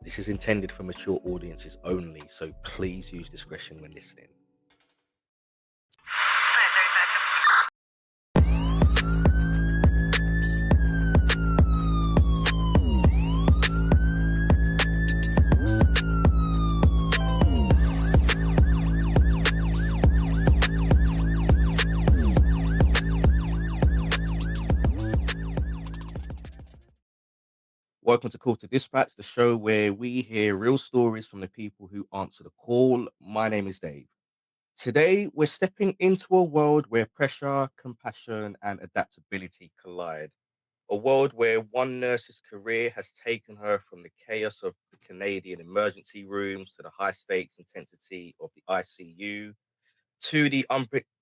This is intended for mature audiences only, so please use discretion when listening. Welcome to Call to Dispatch, the show where we hear real stories from the people who answer the call. My name is Dave. Today, we're stepping into a world where pressure, compassion, and adaptability collide. A world where one nurse's career has taken her from the chaos of the Canadian emergency rooms to the high stakes intensity of the ICU to the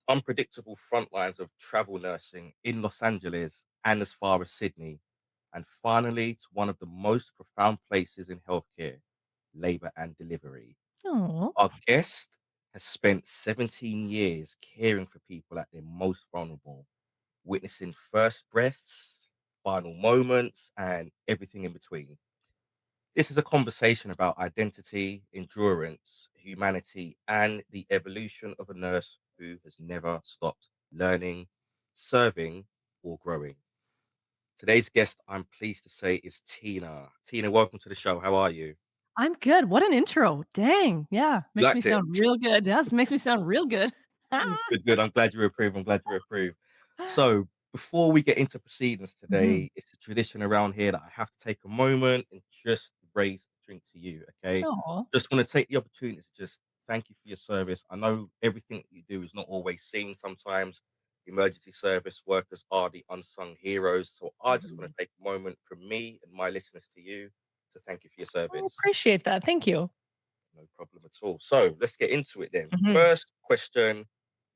unpredictable front lines of travel nursing in Los Angeles and as far as Sydney, and finally to one of the most profound places in healthcare, labor and delivery. Oh, Our guest has spent 17 years caring for people at their most vulnerable, witnessing first breaths, final moments, and everything in between. This is a conversation about identity, endurance, humanity, and the evolution of a nurse who has never stopped learning, serving, or growing. Today's guest, I'm pleased to say, is Tina. Tina, welcome to the show. How are you? I'm good. What an intro. Dang. Yeah. You Makes me liked it? sound real good. Yes, makes me sound real good. Good, good. I'm glad you approve. I'm glad you approve. So, before we get into proceedings Mhm. today, it's a tradition around here that I have to take a moment and just raise a drink to you. Okay. Aw. Just want to take the opportunity to just thank you for your service. I know everything that you do is not always seen sometimes. Emergency service workers are the unsung heroes. So, I just want Mhm. to take a moment from me and my listeners to you to thank you for your I service. appreciate that. Thank you. No problem at all. So let's get into it then. Mhm. First question.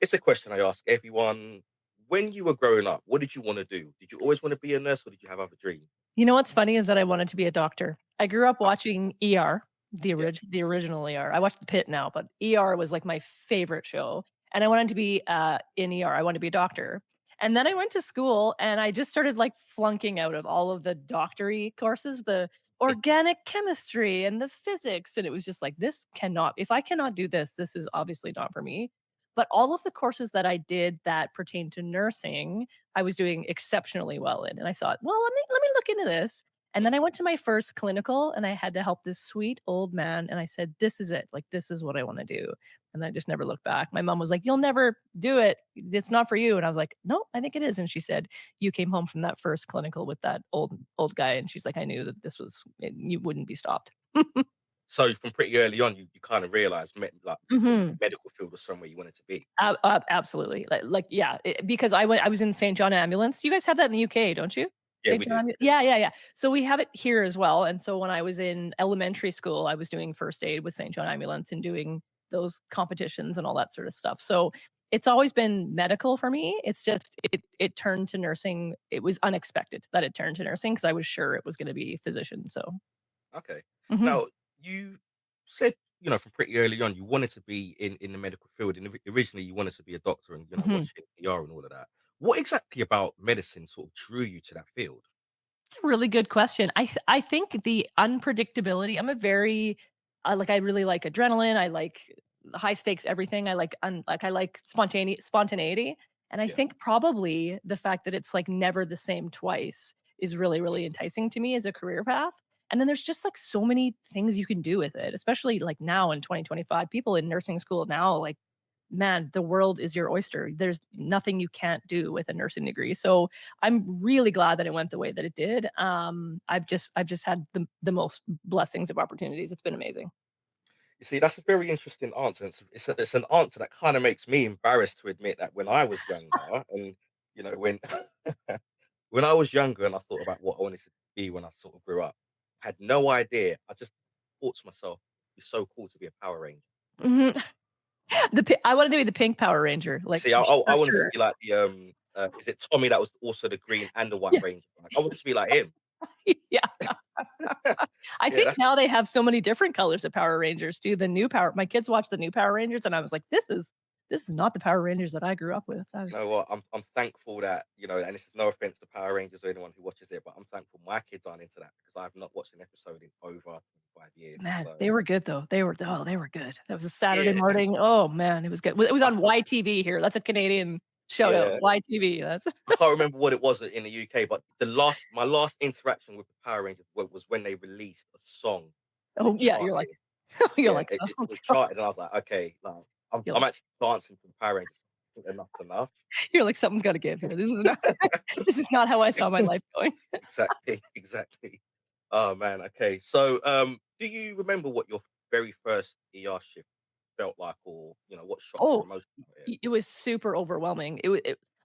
It's a question I ask everyone. When you were growing up, what did you want to do? Did you always want to be a nurse or did you have other dreams? You know what's funny is that I wanted to be a doctor. I grew up Ah, watching ER, yeah. the original ER. I watched The Pit now, but ER was like my favorite show, and I wanted to be, in ER. I wanted to be a doctor, and then I went to school, and I just started, like, flunking out of all of the doctory courses, the organic chemistry and the physics, and it was just like, "This cannot if I cannot do this, this is obviously not for me." But all of the courses that I did that pertained to nursing, I was doing exceptionally well in. And I thought, well, let me look into this. And Mm. then I went to my first clinical and I had to help this sweet old man. And I said, this is it. Like, this is what I want to do. And I just never looked back. My mom was like, you'll never do it. It's not for you. And I was like, no, I think it is. And she said, you came home from that first clinical with that old guy. And she's like, I knew that you wouldn't be stopped. So from pretty early on, you kind of realized like the Mhm. medical field was somewhere you wanted to be. Absolutely. Yeah, because I was in St. John Ambulance. You guys have that in the UK, don't you? Yeah, St. we John do. Ambu Yeah, yeah, yeah. So we have it here as well, and so when I was in elementary school, I was doing first aid with St. John Ambulance and doing those competitions and all that sort of stuff. So it's always been medical for me. It's just it turned to nursing. It was unexpected that it turned to nursing because I was sure it was gonna be physician, so Okay. mhm, Now, you said, from pretty early on, you wanted to be in the medical field, and originally you wanted to be a doctor and mhm. watching ER and all of that. What exactly about medicine sort of drew you to that field? It's a really good question. I think the unpredictability. I'm a very I really like adrenaline. I like high stakes everything. I like spontaneity. And I Yeah. think probably the fact that it's like never the same twice is really really enticing to me as a career path. And then there's just like so many things you can do with it, especially like now in 2025. People in nursing school now like man, the world is your oyster. There's nothing you can't do with a nursing degree. So I'm really glad that it went the way that it did. I've just had the most blessings of opportunities. It's been amazing. You see, that's a very interesting answer. It's an answer that kind of makes me embarrassed to admit that when I was younger, and when when I was younger, and I thought about what I wanted to be when I sort of grew up, I had no idea. I just thought to myself, "It'd be so cool to be a Power Ranger." Mhm. I wanted to be the pink Power Ranger, You like see, I for wanted to sure. be like the is it Tommy that was also the green and the white Yeah, ranger? Like, I wanted to be like him. yeah. I Yeah, think that's now they have so many different colors of Power Rangers too. The new Power, my kids watch the new Power Rangers, and I was like, this is not the Power Rangers that I grew up with. You know what? I'm thankful that, and this is no offense to Power Rangers or anyone who watches it, but I'm thankful my kids aren't into that because I've not watched an episode in over 5 years. Man, So they were good though. They were good. That was a Saturday yeah, morning. Oh man, it was good. It was on YTV here. That's a Canadian shout out. yeah. YTV. That's I can't remember what it was in the UK, but my last interaction with the Power Rangers was when they released a song and it oh yeah. You're like charted. you're Yeah, like it charted, and I was like, okay, like, you're I'm like actually dancing to the Power Rangers. Enough, enough. you're like something's got to give here. This is not this is not how I saw my life going. Exactly, exactly. Oh man, okay. So, do you remember what your very first ER shift felt like, or what shocked you the Oh, most about it? it was super overwhelming.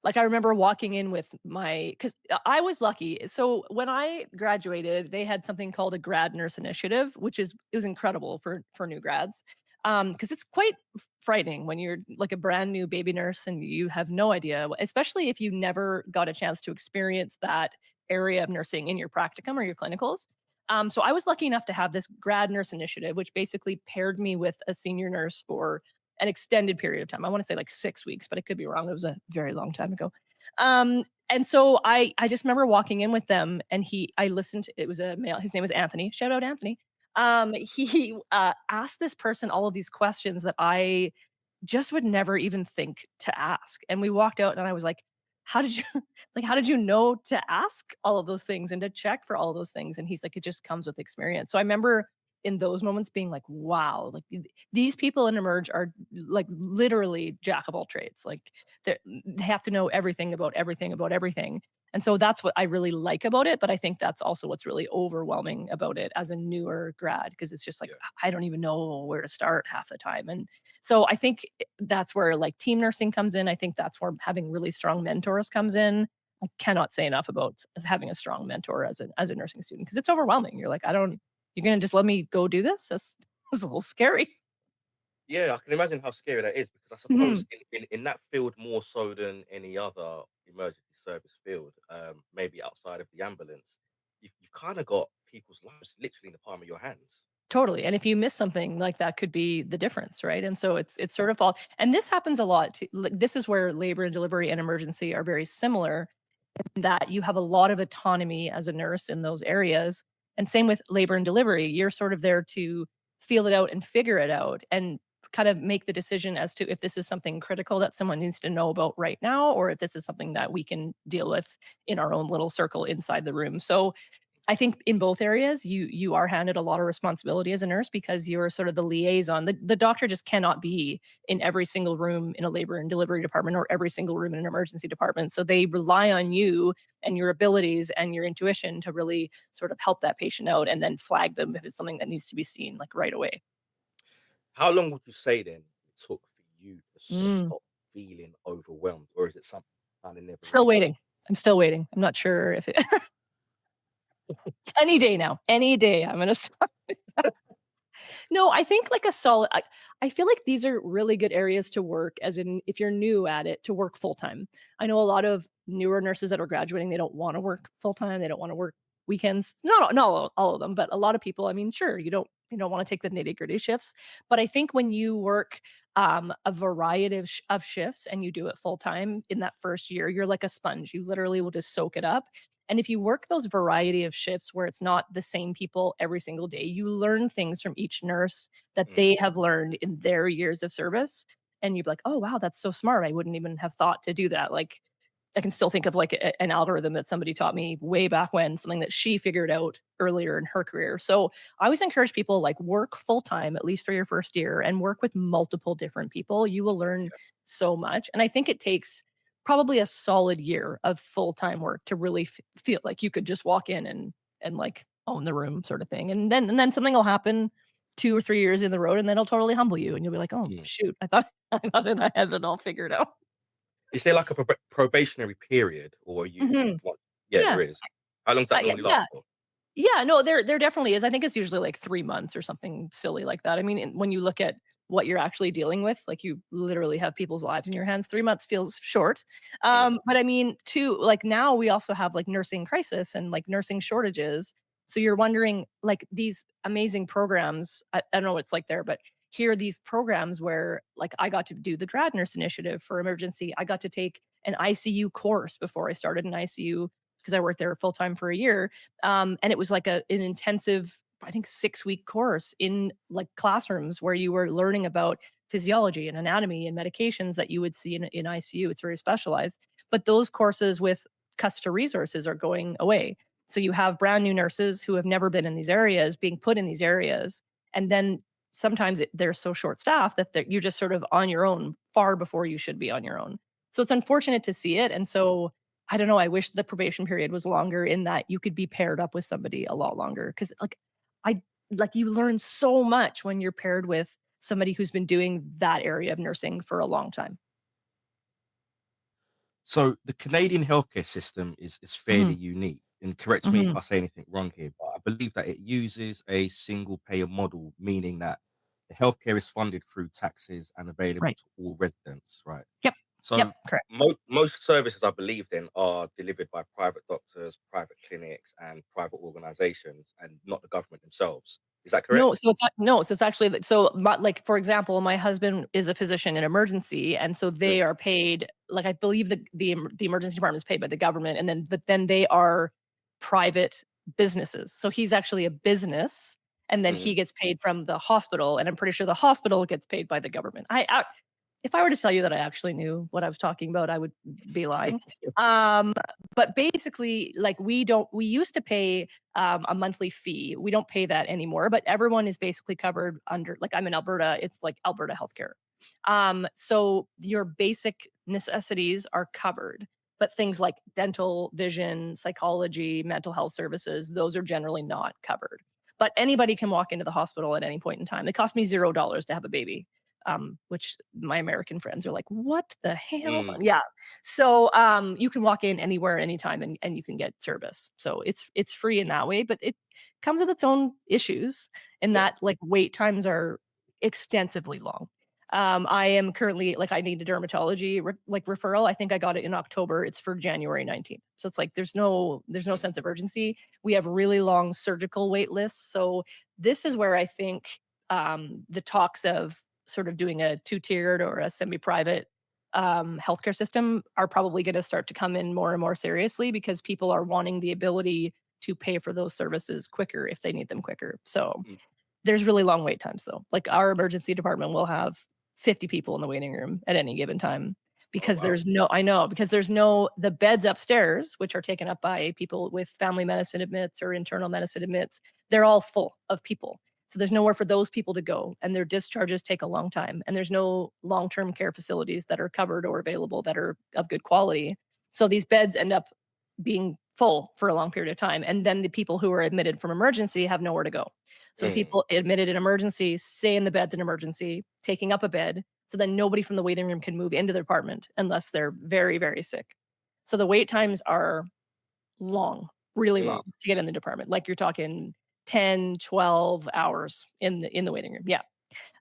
Like I remember walking in with my because I was lucky. So when I graduated, they had something called a grad nurse initiative, which is it was incredible for new grads. Because it's quite frightening when you're like a brand new baby nurse and you have no idea, especially if you never got a chance to experience that area of nursing in your practicum or your clinicals. So I was lucky enough to have this grad nurse initiative, which basically paired me with a senior nurse for an extended period of time. I want to say like 6 weeks, but I could be wrong. It was a very long time ago. And so I just remember walking in with them, and I listened. It was a male. His name was Anthony. Shout out Anthony. He asked this person all of these questions that I just would never even think to ask. And we walked out and I was like, how did you how did you know to ask all of those things and to check for all of those things? And he's like, it just comes with experience. So I remember in those moments being like, wow, like these people in Emerge are like literally jack of all trades. Like they have to know everything about everything about everything. And so that's what I really like about it. But I think that's also what's really overwhelming about it as a newer grad, because it's just like, Yeah, I don't even know where to start half the time. And so I think that's where like team nursing comes in. I think that's where having really strong mentors comes in. I cannot say enough about having a strong mentor as a nursing student because it's overwhelming. You're like, I don't. You're gonna just let me go do this? That's a little scary. yeah. I can imagine how scary that is because I suppose Mhm. in that field more so than any other emergency service field, maybe outside of the ambulance, you've kind of got people's lives literally in the palm of your hands. Totally. And if you miss something, like that could be the difference, right? And so it's sort of all. And this happens a lot. This is where labor and delivery and emergency are very similar that you have a lot of autonomy as a nurse in those areas. And same with labor and delivery. You're sort of there to feel it out and figure it out and kind of make the decision as to if this is something critical that someone needs to know about right now, or if this is something that we can deal with in our own little circle inside the room. So I think in both areas, you are handed a lot of responsibility as a nurse because you're sort of the liaison. The doctor just cannot be in every single room in a labor and delivery department or every single room in an emergency department. So they rely on you and your abilities and your intuition to really sort of help that patient out and then flag them if it's something that needs to be seen like right away. How long would you say then it took for you to Mm. stop feeling overwhelmed, or is it something you kind of never Still really know? waiting. I'm still waiting. I'm not sure if it any day now. Any day I'm gonna No, I think like a solid I feel like these are really good areas to work as in if you're new at it to work full time. I know a lot of newer nurses that are graduating, they don't want to work full time. They don't want to work weekends. Not all of them, but a lot of people, I mean, sure, you don't want to take the nitty-gritty shifts, but I think when you work a variety of shifts and you do it full time in that first year, you're like a sponge. You literally will just soak it up. And if you work those variety of shifts where it's not the same people every single day, you learn things from each nurse that Mm, they have learned in their years of service. And you'd be like, oh, wow, that's so smart. I wouldn't even have thought to do that. Like, I can still think of like an algorithm that somebody taught me way back when, something that she figured out earlier in her career. So I always encourage people like work full time, at least for your first year, and work with multiple different people. You will learn yeah. so much. And I think it takes probably a solid year of full-time work to really feel like you could just walk in and like own the room sort of thing. And then something will happen 2 or 3 years in the road and then it'll totally humble you and you'll be like, "Oh, Mm. shoot. I thought I thought that I had it all figured out." Is there like a probationary period, or are you Mhm. what? Yeah, Yeah. there is. How long does that Yeah, normally last yeah. for? Yeah, no, there definitely is. I think it's usually like 3 months or something silly like that. I mean, when you look at what you're actually dealing with, like you literally have people's lives in your hands. 3 months feels short. Mm, But I mean, too, like now we also have like nursing crisis and like nursing shortages. So you're wondering like these amazing programs. I don't know what it's like there, but here are these programs where, like, I got to do the grad nurse initiative for emergency. I got to take an ICU course before I started in ICU because I worked there full time for a year. And it was like an intensive, I think, 6 week course in like classrooms where you were learning about physiology and anatomy and medications that you would see in ICU. It's very specialized. But those courses with cuts to resources are going away. So you have brand new nurses who have never been in these areas being put in these areas. And then sometimes they're so short staffed that you're just sort of on your own far before you should be on your own. So it's unfortunate to see it. And so I don't know. I wish the probation period was longer in that you could be paired up with somebody a lot longer. Cause I you learn so much when you're paired with somebody who's been doing that area of nursing for a long time. So the Canadian healthcare system is fairly Mhm, unique. And correct me if mhm, I say anything wrong here, but I believe that it uses a single payer model, meaning that the healthcare is funded through taxes and available right. to all residents, right? Yep, yep, So correct. most services, I believe, then are delivered by private doctors, private clinics, and private organizations, and not the government themselves. Is that correct? No, so it's actually so my, like, for example, my husband is a physician in emergency, and so they Good. are paid, like, I believe the emergency department is paid by the government, and then they are private businesses. So he's actually a business, and then he Mhm. gets paid from the hospital, and I'm pretty sure the hospital gets paid by the government. If I were to tell you that I actually knew what I was talking about, I would be lying. Um, but basically, like, we used to pay a monthly fee. We don't pay that anymore, but everyone is basically covered under, like, I'm in Alberta, it's like Alberta healthcare. So your basic necessities are covered, but things like dental, vision, psychology, mental health services, those are generally not covered. But anybody can walk into the hospital at any point in time. It cost me $0 to have a baby. Which my American friends are like, "What the hell?" Mm, Yeah. So you can walk in anywhere, anytime, and you can get service. So it's free in that way, but it comes with its own issues in yeah. that, like, wait times are extensively long. I am currently, like, I need a dermatology referral. I think I got it in October. It's for January 19th. So it's like there's no Mm, sense of urgency. We have really long surgical wait lists. So this is where I think the talks of sort of doing a two-tiered or a semi-private healthcare system are probably going to start to come in more and more seriously because people are wanting the ability to pay for those services quicker if they need them quicker. So mm. there's really long wait times though. Like, our emergency department will have 50 people in the waiting room at any given time Oh because wow. there's no the beds upstairs, which are taken up by people with family medicine admits or internal medicine admits, they're all full of people. So there's nowhere for those people to go, and their discharges take a long time, and there's no long-term care facilities that are covered or available that are of good quality. So these beds end up being full for a long period of time, and then the people who are admitted from emergency have nowhere to go. So the Mm, people admitted in emergency stay in the beds in emergency, taking up a bed, so then nobody from the waiting room can move into their apartment unless they're very, very sick. So the wait times are long, really long mm. to get in the department. Like, you're talking 10, 12 hours in the waiting room. Yeah.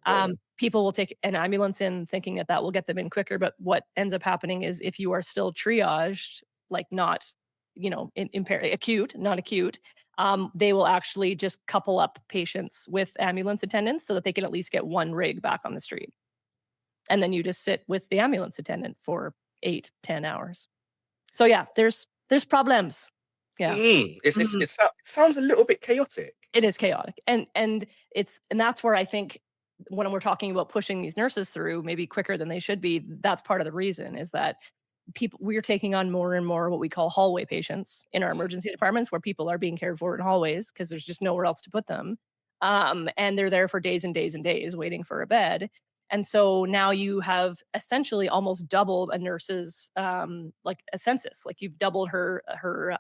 Got it. People will take an ambulance in thinking that that will get them in quicker, but what ends up happening is if you are still triaged, like, not, acute, not acute, they will actually just couple up patients with ambulance attendants so that they can at least get one rig back on the street. And then you just sit with the ambulance attendant for 8, 10 hours. So yeah, there's problems. Yeah. Mhm. It sounds a little bit chaotic. It is chaotic. And that's where I think when we're talking about pushing these nurses through maybe quicker than they should be, that's part of the reason is that people we're taking on more and more what we call hallway patients in our Mm, emergency departments where people are being cared for in hallways because there's just nowhere else to put them. And they're there for days and days and days waiting for a bed. And so now you have essentially almost doubled a nurse's like a census, like you've doubled her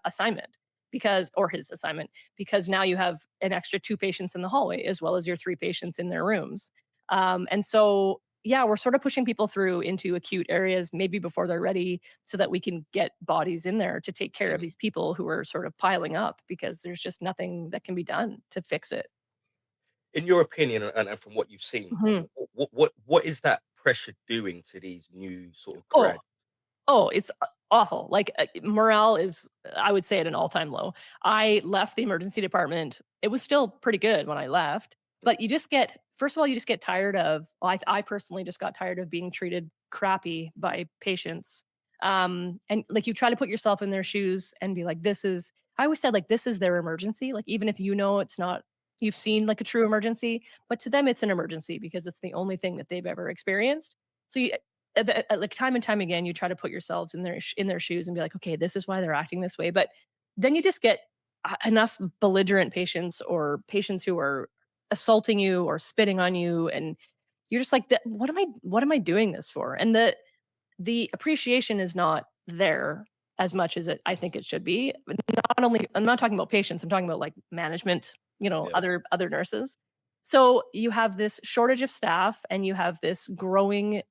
assignment because or his assignment because now you have an extra two patients in the hallway as well as your three patients in their rooms. And so yeah, we're sort of pushing people through into acute areas maybe before they're ready so that we can get bodies in there to take care of mm. these people who are sort of piling up because there's just nothing that can be done to fix it. In your opinion, and from what you've seen, Mhm. what is that pressure doing to these new sort of Oh, grads? it's awful. Like, morale is, I would say, at an all-time low. I left the emergency department. It was still pretty good when I left. But you just get first of all, you just get tired of I personally just got tired of being treated crappy by patients. And like you try to put yourself in their shoes and be like, this is I always said like this is their emergency. Like even if you know it's not you've seen like a true emergency, but to them it's an emergency because it's the only thing that they've ever experienced. So you like time and time again, you try to put yourselves in their shoes and be like, okay, this is why they're acting this way. But then you just get enough belligerent patients or patients who are assaulting you or spitting on you, and you're just like, what am I doing this for?" And the appreciation is not there as much as I think it should be. Not only I'm not talking about patients, I'm talking about like management, Yeah, other nurses. So you have this shortage of staff and you have this growing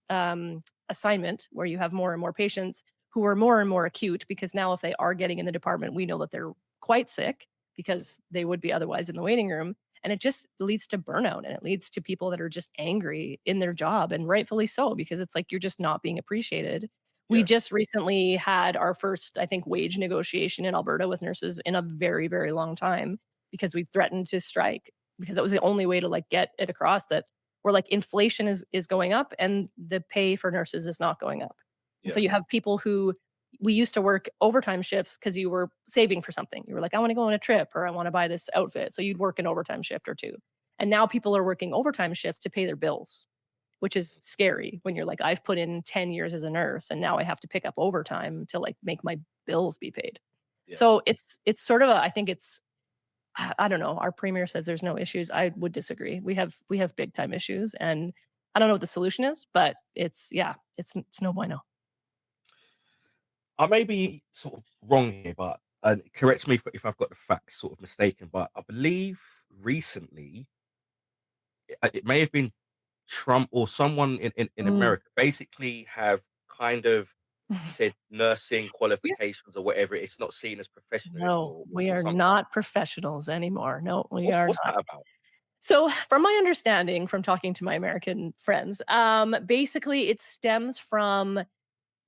assignment where you have more and more patients who are more and more acute because now if they are getting in the department, we know that they're quite sick because they would be otherwise in the waiting room. And it just leads to burnout and it leads to people that are just angry in their job and rightfully so, because it's like you're just not being appreciated. We yeah, just recently had our first, I think, wage negotiation in Alberta with nurses in a very, very long time because we threatened to strike because that was the only way to like get it across that we're like inflation is going up and the pay for nurses is not going up. And so yeah, you have people who we used to work overtime shifts because you were saving for something. You were like, I want to go on a trip or I want to buy this outfit. So you'd work an overtime shift or two. And now people are working overtime shifts to pay their bills, which is scary when you're like, I've put in 10 years as a nurse and now I have to pick up overtime to like make my bills be paid. yeah. So it's sort of a I think it's I don't know. Our premier says there's no issues. I would disagree. We have big time issues and I don't know what the solution is, but it's yeah, it's no bueno. I may be sort of wrong here, but correct me if I've got the facts sort of mistaken. But I believe recently it may have been Trump or someone in Mm. America basically have kind of said nursing Yeah. qualifications or whatever, it's not seen as professional No, anymore we or are something. not professionals anymore. No, we are What's not. that about? So, from my understanding from talking to my American friends, basically it stems from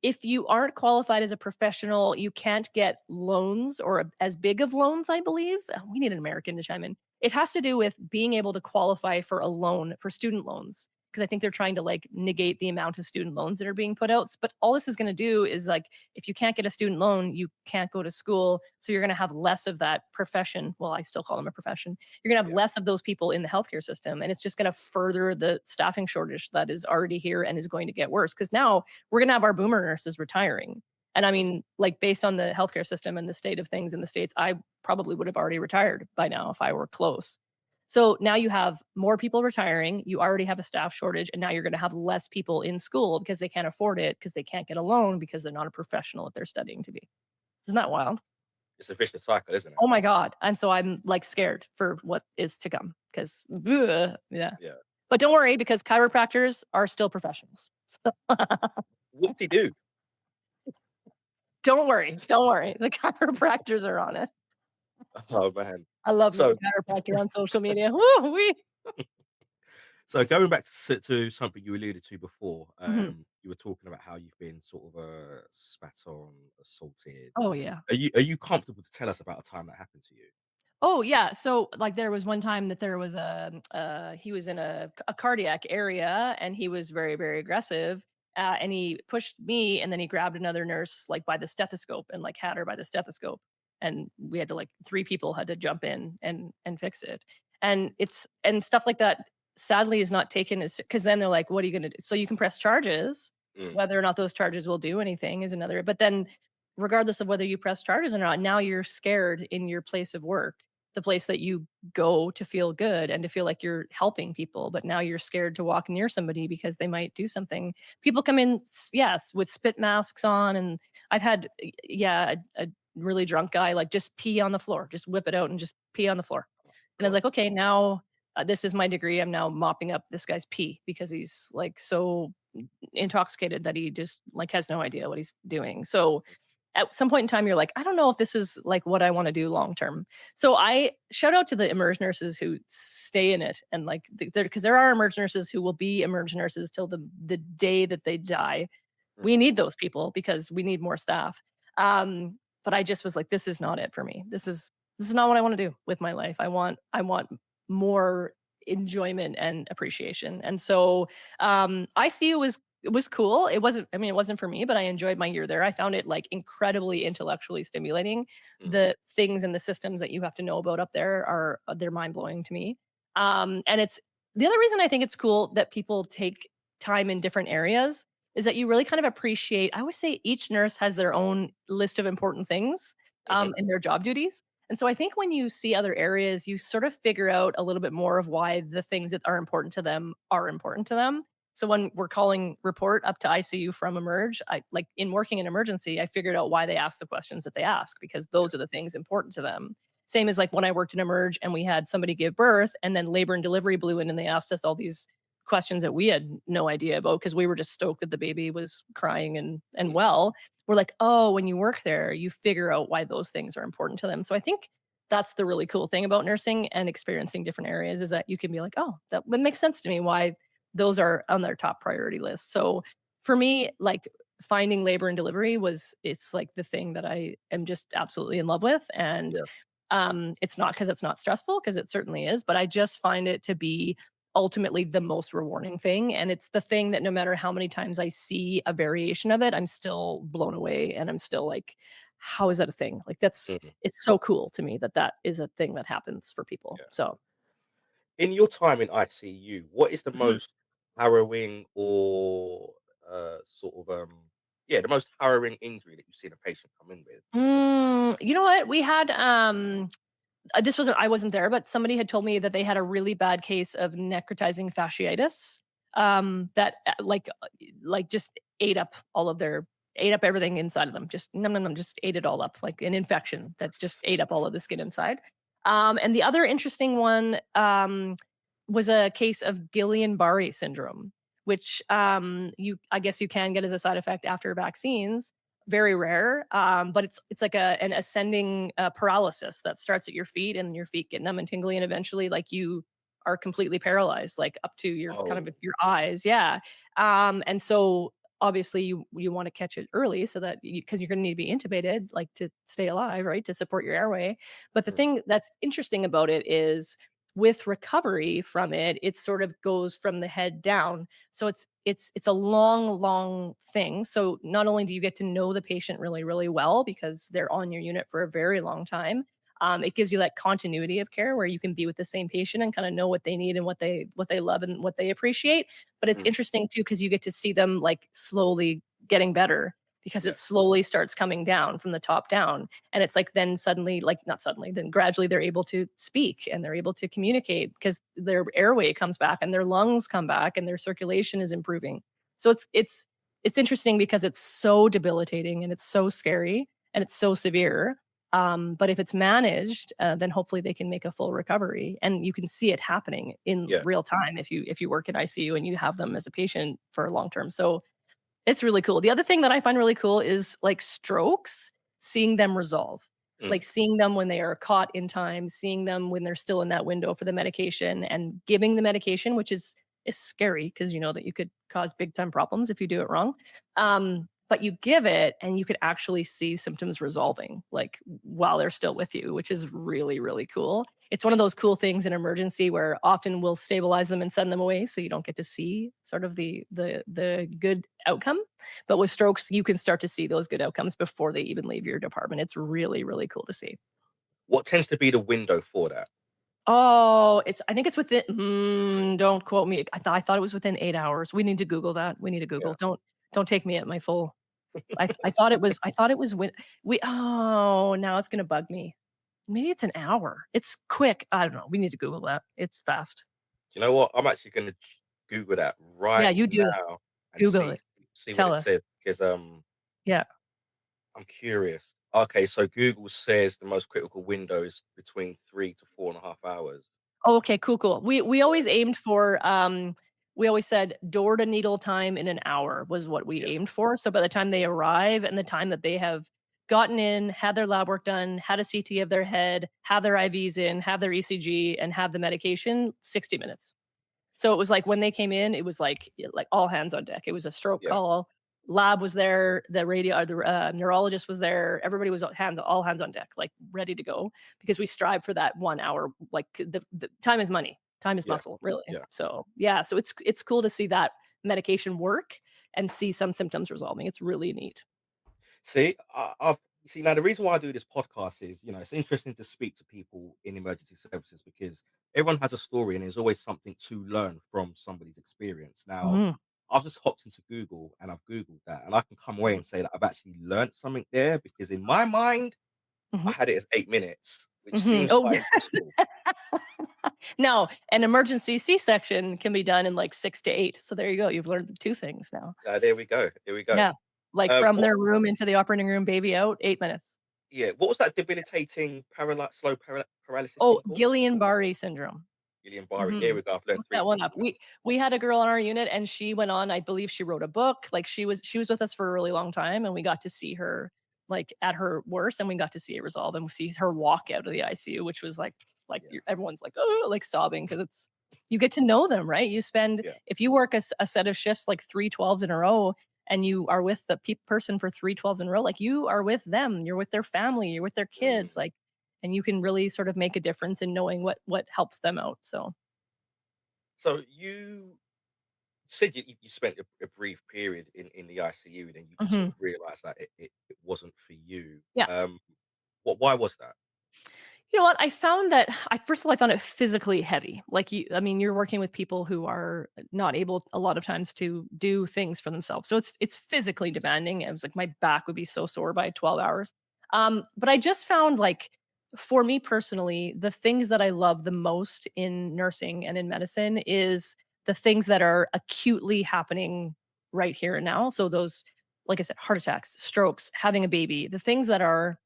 if you aren't qualified as a professional, you can't get loans or as big of loans, I believe. We need an American to chime in. It has to do with being able to qualify for a loan for student loans because I think they're trying to like negate the amount of student loans that are being put out. But all this is going to do is like if you can't get a student loan, you can't go to school, so you're going to have less of that profession. Well, I still call them a profession. You're going to have Yeah, less of those people in the healthcare system, and it's just going to further the staffing shortage that is already here and is going to get worse because now we're going to have our boomer nurses retiring. And I mean, like based on the healthcare system and the state of things in the States, I probably would have already retired by now if I were close. So now you have more people retiring, you already have a staff shortage, and now you're going to have less people in school because they can't afford it, because they can't get a loan, because they're not a professional that they're studying to be. Isn't that wild? it's a vicious cycle, isn't it? Oh my God. And so I'm like scared for what is to come because, yeah. Yeah. But don't worry because chiropractors are still professionals. So What do you do? don't worry. Don't worry. The chiropractors are on it. Oh man. I love me a So chiropractor on social media. Woo wee. so going back to something you alluded to before, Mhm. you were talking about how you've been sort of spat on, assaulted. Oh, yeah. Are you comfortable to tell us about a time that happened to you? Oh, yeah. So, like, there was one time that there was he was in a cardiac area and he was very, very aggressive. And he pushed me and then he grabbed another nurse, like, by the stethoscope and, like, had her by the stethoscope. And we had to, like, three people had to jump in and fix it. And and stuff like that sadly is not taken as because then they're like, what are you going to do? So you can press charges. Mm, Whether or not those charges will do anything is another. But then, regardless of whether you press charges or not, now you're scared in your place of work, the place that you go to feel good and to feel like you're helping people, but now you're scared to walk near somebody because they might do something. People come in, yes, with spit masks on, and I've had, yeah, a really drunk guy like just pee on the floor, just whip it out and just pee on the floor. And I was God. like, okay, now this is my degree. I'm now mopping up this guy's pee because he's like so intoxicated that he just like has no idea what he's doing. So at some point in time, you're like, I don't know if this is like what I want to do long term. So I shout out to the emerge nurses who stay in it and like because there are emerge nurses who will be emerge nurses till the day that they die. We Mhm. need those people because we need more staff. But I just was like, this is not it for me. This is not what I want to do with my life. I want more enjoyment and appreciation. And so ICU was cool. It wasn't, I mean, it wasn't for me, but I enjoyed my year there. I found it like incredibly intellectually stimulating. Mm. The things and the systems that you have to know about up there are they're mind blowing to me. And it's the other reason I think it's cool that people take time in different areas is that you really kind of appreciate. I always say each nurse has their own list of important things Mhm. in their job duties. And so I think when you see other areas, you sort of figure out a little bit more of why the things that are important to them are important to them. So when we're calling report up to ICU from emerge, I like in working in emergency, I figured out why they ask the questions that they ask because Yeah. those are the things important to them. Same as like when I worked in emerge and we had somebody give birth and then labor and delivery blew in and they asked us all these questions that we had no idea about because we were just stoked that the baby was crying and Mm. well. We're like, oh, when you work there, you figure out why those things are important to them. So I think that's the really cool thing about nursing and experiencing different areas is that you can be like, oh, that makes sense to me why those are on their top priority list. So for me, like finding labor and delivery it's like the thing that I am just absolutely in love with. And Yeah. it's not because it's not stressful, because it certainly is, but I just find it to be ultimately the most rewarding thing. And it's the thing that no matter how many times I see a variation of it, I'm still blown away and I'm still like, how is that a thing? Like Mhm. it's so cool to me that that is a thing that happens for people. Yeah. So, In your time in ICU, what is the mhm. most harrowing or sort of yeah, the most harrowing injury that you've seen a patient come in with? You know what? We had this wasn't I wasn't there, but somebody had told me that they had a really bad case of necrotizing fasciitis, that, like, just ate up all of their ate up everything inside of them, just no, no, no, just ate it all up, like an infection that just ate up all of the skin inside. And the other interesting one, was a case of Guillain-Barré syndrome, which, I guess you can get as a side effect after vaccines, very rare, but it's like an ascending paralysis that starts at your feet and your feet get numb and tingly, and eventually, like you are completely paralyzed, like up to your kind Oh, of your eyes. Yeah, and so obviously you want to catch it early so that because you're going to need to be intubated, like to stay alive, right, to support your airway. But the mm, thing that's interesting about it is with recovery from it, it sort of goes from the head down, so it's a long, long thing. So not only do you get to know the patient really, really well because they're on your unit for a very long time, it gives you that continuity of care where you can be with the same patient and kind of know what they need and what they love and what they appreciate. But it's mm, interesting too because you get to see them like slowly getting better because yeah, it slowly starts coming down from the top down. And it's like then suddenly, like not suddenly, then gradually they're able to speak and they're able to communicate because their airway comes back and their lungs come back and their circulation is improving. So it's interesting because it's so debilitating and it's so scary and it's so severe. But if it's managed, then hopefully they can make a full recovery, and you can see it happening in yeah, real time if you work in ICU and you have them as a patient for long term. So it's really cool. The other thing that I find really cool is, like, strokes, seeing them resolve. mm, Like, seeing them when they are caught in time, seeing them when they're still in that window for the medication, and giving the medication, which is scary because you know that you could cause big time problems if you do it wrong. But you give it and you could actually see symptoms resolving, like, while they're still with you, which is really, really cool. It's one of those cool things in emergency where often we'll stabilize them and send them away so you don't get to see sort of the good outcome. But with strokes, you can start to see those good outcomes before they even leave your department. It's really, really cool to see. what tends to be the window for that? Oh, I think it's within don't quote me. I thought it was within 8 hours. We need to Google that. We need to Google. Yeah, Don't take me at my full. I thought it was when we oh, now it's gonna bug me. Maybe it's an hour. It's quick. I don't know. We need to Google that. It's fast. do you know what? I'm actually going to Google that Yeah, right you do. now and Google it. see what Tell it us. says because Yeah. I'm curious. Okay, so Google says the most critical window is between 3 to 4.5 hours. Oh, okay, cool, cool. We always aimed for, we always said door to needle time in an hour was what we Yeah, aimed for. So by the time they arrive and the time that they have gotten in, had their lab work done, had a CT of their head, have their IVs in, have their ECG, and have the medication, 60 minutes. So it was like when they came in, it was like all hands on deck. It was a stroke yeah, call. Lab was there, the radio, or the neurologist was there. Everybody was all hands on deck, like ready to go because we strive for that 1 hour. Like the time is money. Time is Yeah. muscle, really. Yeah. So, yeah, so it's cool to see that medication work and see some symptoms resolving. It's really neat. See, I've see now the reason why I do this podcast is, it's interesting to speak to people in emergency services because everyone has a story and there's always something to learn from somebody's experience. Now, Mhm, I've just hopped into Google and I've Googled that and I can come away and say that I've actually learned something there because in my mind, I mhm, had it as 8 minutes, which mhm. seems Oh, quite yeah. impossible. No, an emergency C-section can be done in, like, 6 to 8. So there you go. You've learned the 2 things now. There we go. Here we go. Yeah. Like, from What? their room into the operating room, baby out, 8 minutes. Yeah. What was that debilitating slow paralysis Oh, thing called? Guillain-Barré syndrome. Guillain-Barré. Here Mhm. we go. I've learned Look three that one things up. now. We had a girl on our unit, and she went on, I believe she wrote a book. Like, she was with us for a really long time, and we got to see her, like, at her worst, and we got to see it resolve, and we see her walk out of the ICU, which was like, Yeah. you're everyone's like, "Oh," like, sobbing because it's you get to know them, right? You spend Yeah. if you work a set of shifts, like, 3 12s in a row, and you are with the person for 3 12s in a row, like, you are with them, you're with their family, you're with their kids, Mm. like, and you can really sort of make a difference in knowing what helps them out, so. So you said you spent a brief period in the ICU, and then you sort Mhm. of realised that it wasn't for you. Yeah. Why was that? You know what? I found that I first of all, I found it physically heavy. Like I mean, you're working with people who are not able a lot of times to do things for themselves. So it's physically demanding. It was like my back would be so sore by 12 hours. But I just found like for me personally, the things that I love the most in nursing and in medicine is the things that are acutely happening right here and now. So those, like I said, heart attacks, strokes, having a baby, the things that are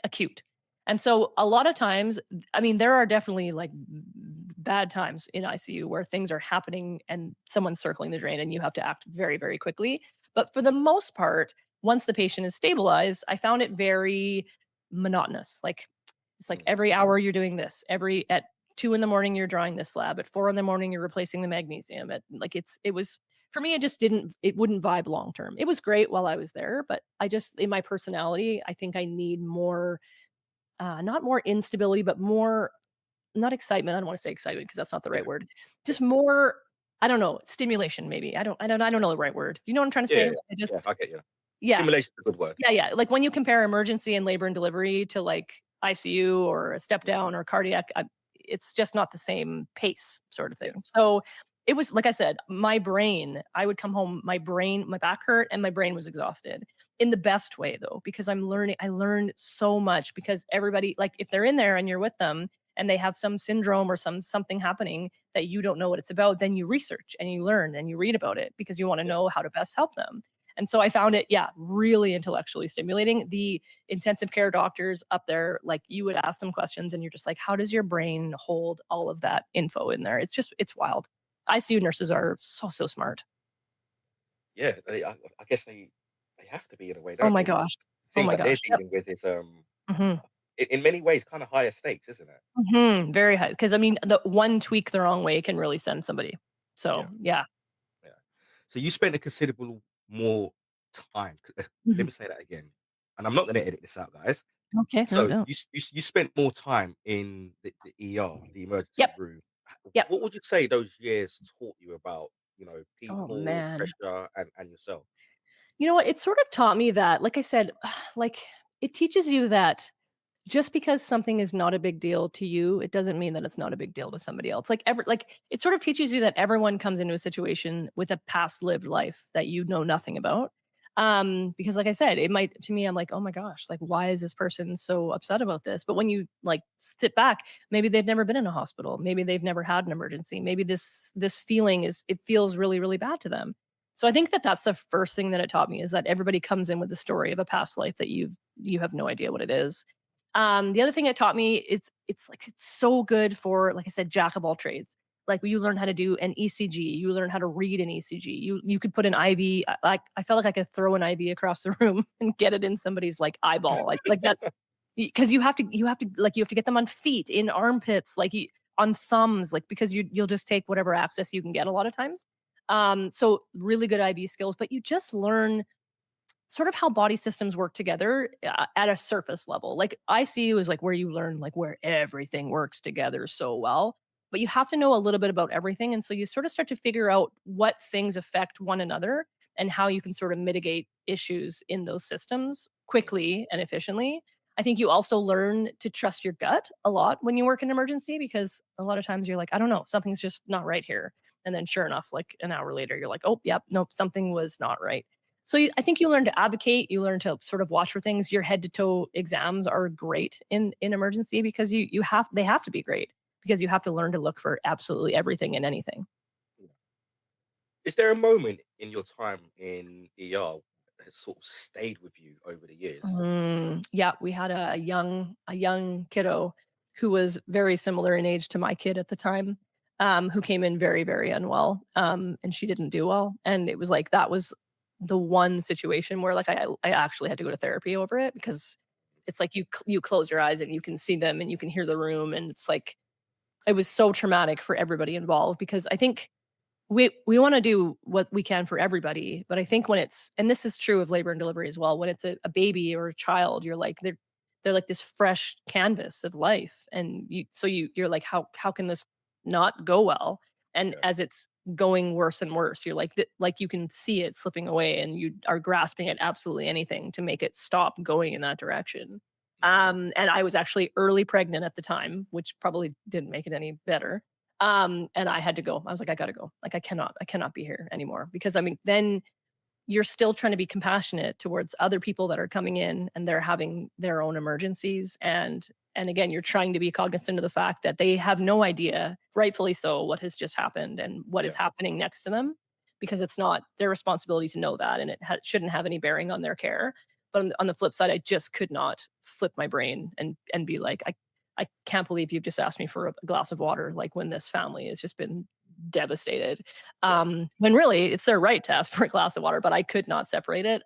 acute. And so a lot of times, I mean, there are definitely like bad times in ICU where things are happening and someone's circling the drain and you have to act very, very quickly. But for the most part, once the patient is stabilized, I found it very monotonous. Like it's like Mm. every hour you're doing this, every at 2 in the morning you're drawing this slab, at 4 in the morning you're replacing the magnesium. At like it was for me, it wouldn't vibe long term. It was great while I was there, but I just in my personality, I think I need more not more instability, but more not excitement. I don't want to say excitement because that's not the right Yeah. word. Yeah. Just more, I don't know, stimulation maybe. I don't know the right word. You know what I'm trying to say? Yeah. I just Yeah. I get you. yeah. Stimulation is a good word. Yeah, yeah. Like when you compare emergency and labor and delivery to like ICU or a step Mm. down or cardiac, it's just not the same pace sort of Yeah. thing. So it was like I said, my brain, I would come home, my back hurt and my brain was exhausted in the best way though, because I learned so much because everybody, like if they're in there and you're with them and they have some syndrome or something happening that you don't know what it's about, then you research and you learn and you read about it because you want to Yeah. know how to best help them. And so I found it, yeah, really intellectually stimulating. The intensive care doctors up there, like you would ask them questions and you're just like, how does your brain hold all of that info in there? it's wild. ICU nurses are so, so smart. Yeah. I guess they have to be in a way, Oh don't my they? Because gosh. Oh things my that they're gosh. Yep. dealing with is Hmm. in many ways kind of higher stakes, isn't it? Very high. Because I mean, the one tweak the wrong way can really send somebody. So Yeah. yeah. Yeah. So you spent a considerable more time. Let Mhm. me say that again, and I'm not going to edit this out, guys. Okay. No, So no. you spent more time in the ER, the emergency Yep. room. Yep. What would you say those years taught you about, Oh people, man. pressure, and yourself? You know what? It sort of taught me that, like I said, like it teaches you that just because something is not a big deal to you, it doesn't mean that it's not a big deal to somebody else. Like it sort of teaches you that everyone comes into a situation with a past lived life that you know nothing about. Because like I said, it might to me, I'm like, oh my gosh, like why is this person so upset about this? But when you like sit back, maybe they've never been in a hospital, maybe they've never had an emergency, maybe this feeling it feels really, really bad to them. So I think that that's the first thing that it taught me is that everybody comes in with the story of a past life that you have no idea what it is. The other thing it taught me, it's like it's so good for, like I said, jack of all trades. Like you learn how to do an ECG, you learn how to read an ECG. You could put an IV. Like I felt like I could throw an IV across the room and get it in somebody's like eyeball. Like that's because you have to get them on feet, in armpits, like on thumbs, like because you'll just take whatever access you can get a lot of times. So really good IV skills, but you just learn sort of how body systems work together at a surface level. Like ICU is like where you learn like where everything works together so well. but you have to know a little bit about everything. And so you sort of start to figure out what things affect one another and how you can sort of mitigate issues in those systems Mhm. quickly and efficiently. I think you also learn to trust your gut a lot when you work in emergency because a lot of times you're like, I don't know, something's just not right here. And then sure enough, like an hour later, you're like, oh, yep, nope, something was not right. So I think you learn to advocate, you learn to sort of watch for things. Your head to toe exams are great in emergency because you have they have to be great because you have to learn to look for absolutely everything and anything. Yeah. Is there a moment in your time in ER that has sort of stayed with you over the years? Yeah, we had a young kiddo who was very similar in age to my kid at the time, who came in very, very unwell, and she didn't do well, and it was like that was the one situation where, like, I actually had to go to therapy over it because it's like you close your eyes and you can see them and you can hear the room, and it's like it was so traumatic for everybody involved because I think we wanna do what we can for everybody, but I think when it's and this is true of labor and delivery as well, when it's a baby or a child, you're like they're like this fresh canvas of life, and you're like, "How can this not go well?" And Yeah. as it's going worse and worse, you're like like you can see it slipping away, and you are grasping at absolutely anything to make it stop going in that direction. Mhm. And I was actually early pregnant at the time, which probably didn't make it any better. And I had to go. I was like, I gotta go. Like, I cannot be here anymore because I mean, then you're still trying to be compassionate towards other people that are coming in and they're having their own emergencies. And again, you're trying to be cognizant of the fact that they have no idea, rightfully so, what has just happened and what is Yeah. happening next to them because it's not their responsibility to know that and shouldn't have any bearing on their care. But on the flip side, I just could not flip my brain and be like, I can't believe you've just asked me for a glass of water, like when this family has just been devastated. Yeah. When really it's their right to ask for a glass of water, but I could not separate it.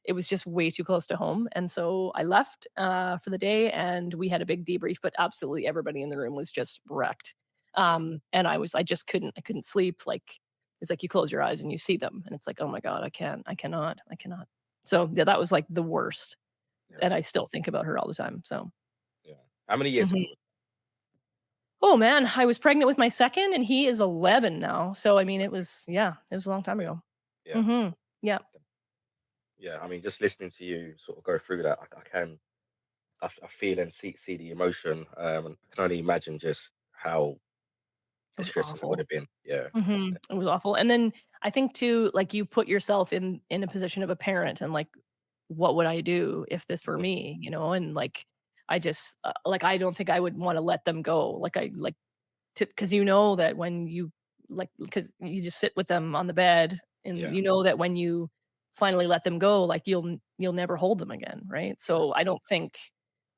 It was just way too close to home. And so I left for the day and we had a big debrief, but absolutely everybody in the room was just wrecked. Yeah. And I couldn't sleep. Like, it's like you close your eyes and you see them. And it's like, oh my God, I cannot. So yeah, that was like the worst. Yeah. And I still think about her all the time. So, Yeah. How many years mhm. ago was Oh man, I was pregnant with my second and he is 11 now. So, I mean, it was a long time that? ago. Yeah. Hmm. Yeah. Yeah. I mean, just listening to you sort of go through that, I can, I feel and see the emotion. And I can only imagine just how It was distressing it would awful. have been. Yeah. It was awful. And then I think too, like you put yourself in a position of a parent and like, what would I do if this were Mhm. me? You know, and like I just like I don't think I would want to let them go. Like I like to because you know that when you like because you just sit with them on the bed and Yeah. you know that when you finally let them go, like you'll never hold them again, right? Yeah. So I don't think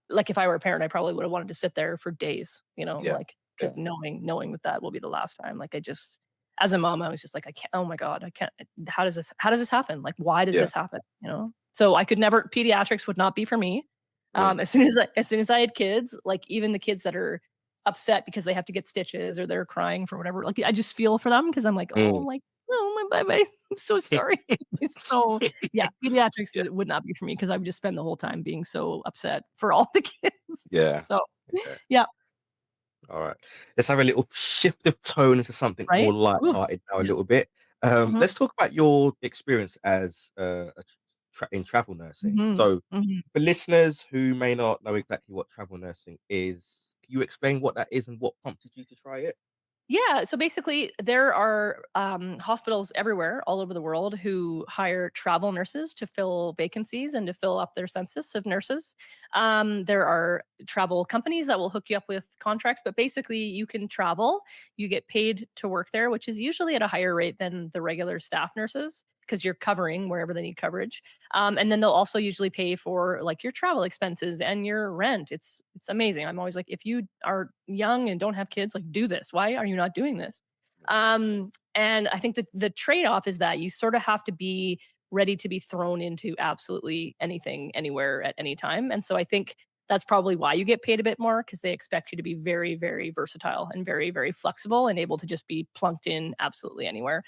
like, if I were a parent, I probably would have wanted to sit there for days, you know, Yeah. like, because Yeah. knowing that that will be the last time, like, I just as a mom, I was just like, "I can't oh my god, I can't how does this happen? Like, why does Yeah. this happen?" You know? So, I could never pediatrics would not be for me. Mm. As soon as I had kids, like, even the kids that are upset because they have to get stitches or they're crying for whatever, like, I just feel for them because 'cause I'm like, "Oh, Mm. like, oh, my baby, I'm so sorry." So yeah, pediatrics Yeah. would not be for me because I would just spend the whole time being so upset for all the kids. Yeah. So, Okay. yeah, All right. Let's have a little shift of tone into something more right? Ooh, light-hearted now a yeah. little bit. Mhm, Let's talk about your experience as in travel nursing. mhm, So, mhm. for listeners who may not know exactly what travel nursing is, can you explain what that is and what prompted you to try it? Yeah, so basically, there are hospitals everywhere, all over the world, who hire travel nurses to fill vacancies and to fill up their census of nurses. There are travel companies that will hook you up with contracts, but basically, you can travel. You get paid to work there, which is usually at a higher rate than the regular staff nurses because you're covering wherever they need coverage. And then they'll also usually pay for like your travel expenses and your rent. It's amazing. I'm always like, if you are young and don't have kids, like do this. Why are you not doing this? And I think that the trade-off is that you sort of have to be ready to be thrown into absolutely anything, anywhere, at any time. And so I think that's probably why you get paid a bit more because they expect you to be very, very versatile and very, very flexible and able to just be plunked in absolutely anywhere.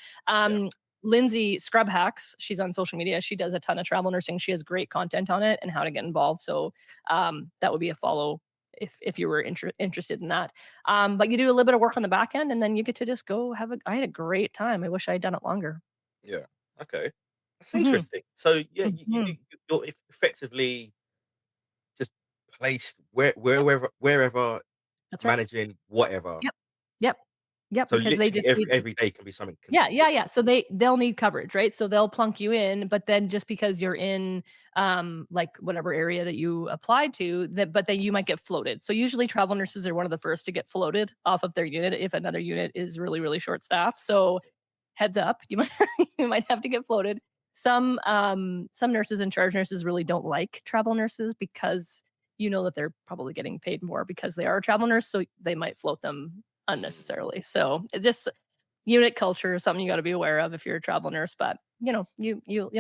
Yeah. Um, Lindsay Scrub Hacks, she's on social media. She does a ton of travel nursing. She has great content on it and how to get involved. So that would be a follow if you were interested in that. But you do a little bit of work on the back end, and then you get to just go have a. I had a great time. I wish I had done it longer. Yeah. Okay. That's Hmm. interesting. So yeah, Hmm. you're effectively just placed Yep, wherever, that's right. managing whatever. Yep, yep, yep. So Because they literally just need. every day can be something Yeah, yeah, yeah. different. So they'll need coverage, right? So they'll plunk you in, but then just because you're in like whatever area that you applied to, that but then you might get floated. So usually travel nurses are one of the first to get floated off of their unit if another unit is really, really short staffed. So heads up, you might you might have to get floated. Some nurses and charge nurses really don't like travel nurses because you know that they're probably getting paid more because they are a travel nurse, so they might float them Mm, unnecessarily. So it just unit culture is something you gotta be aware of if you're a travel nurse, but, you'll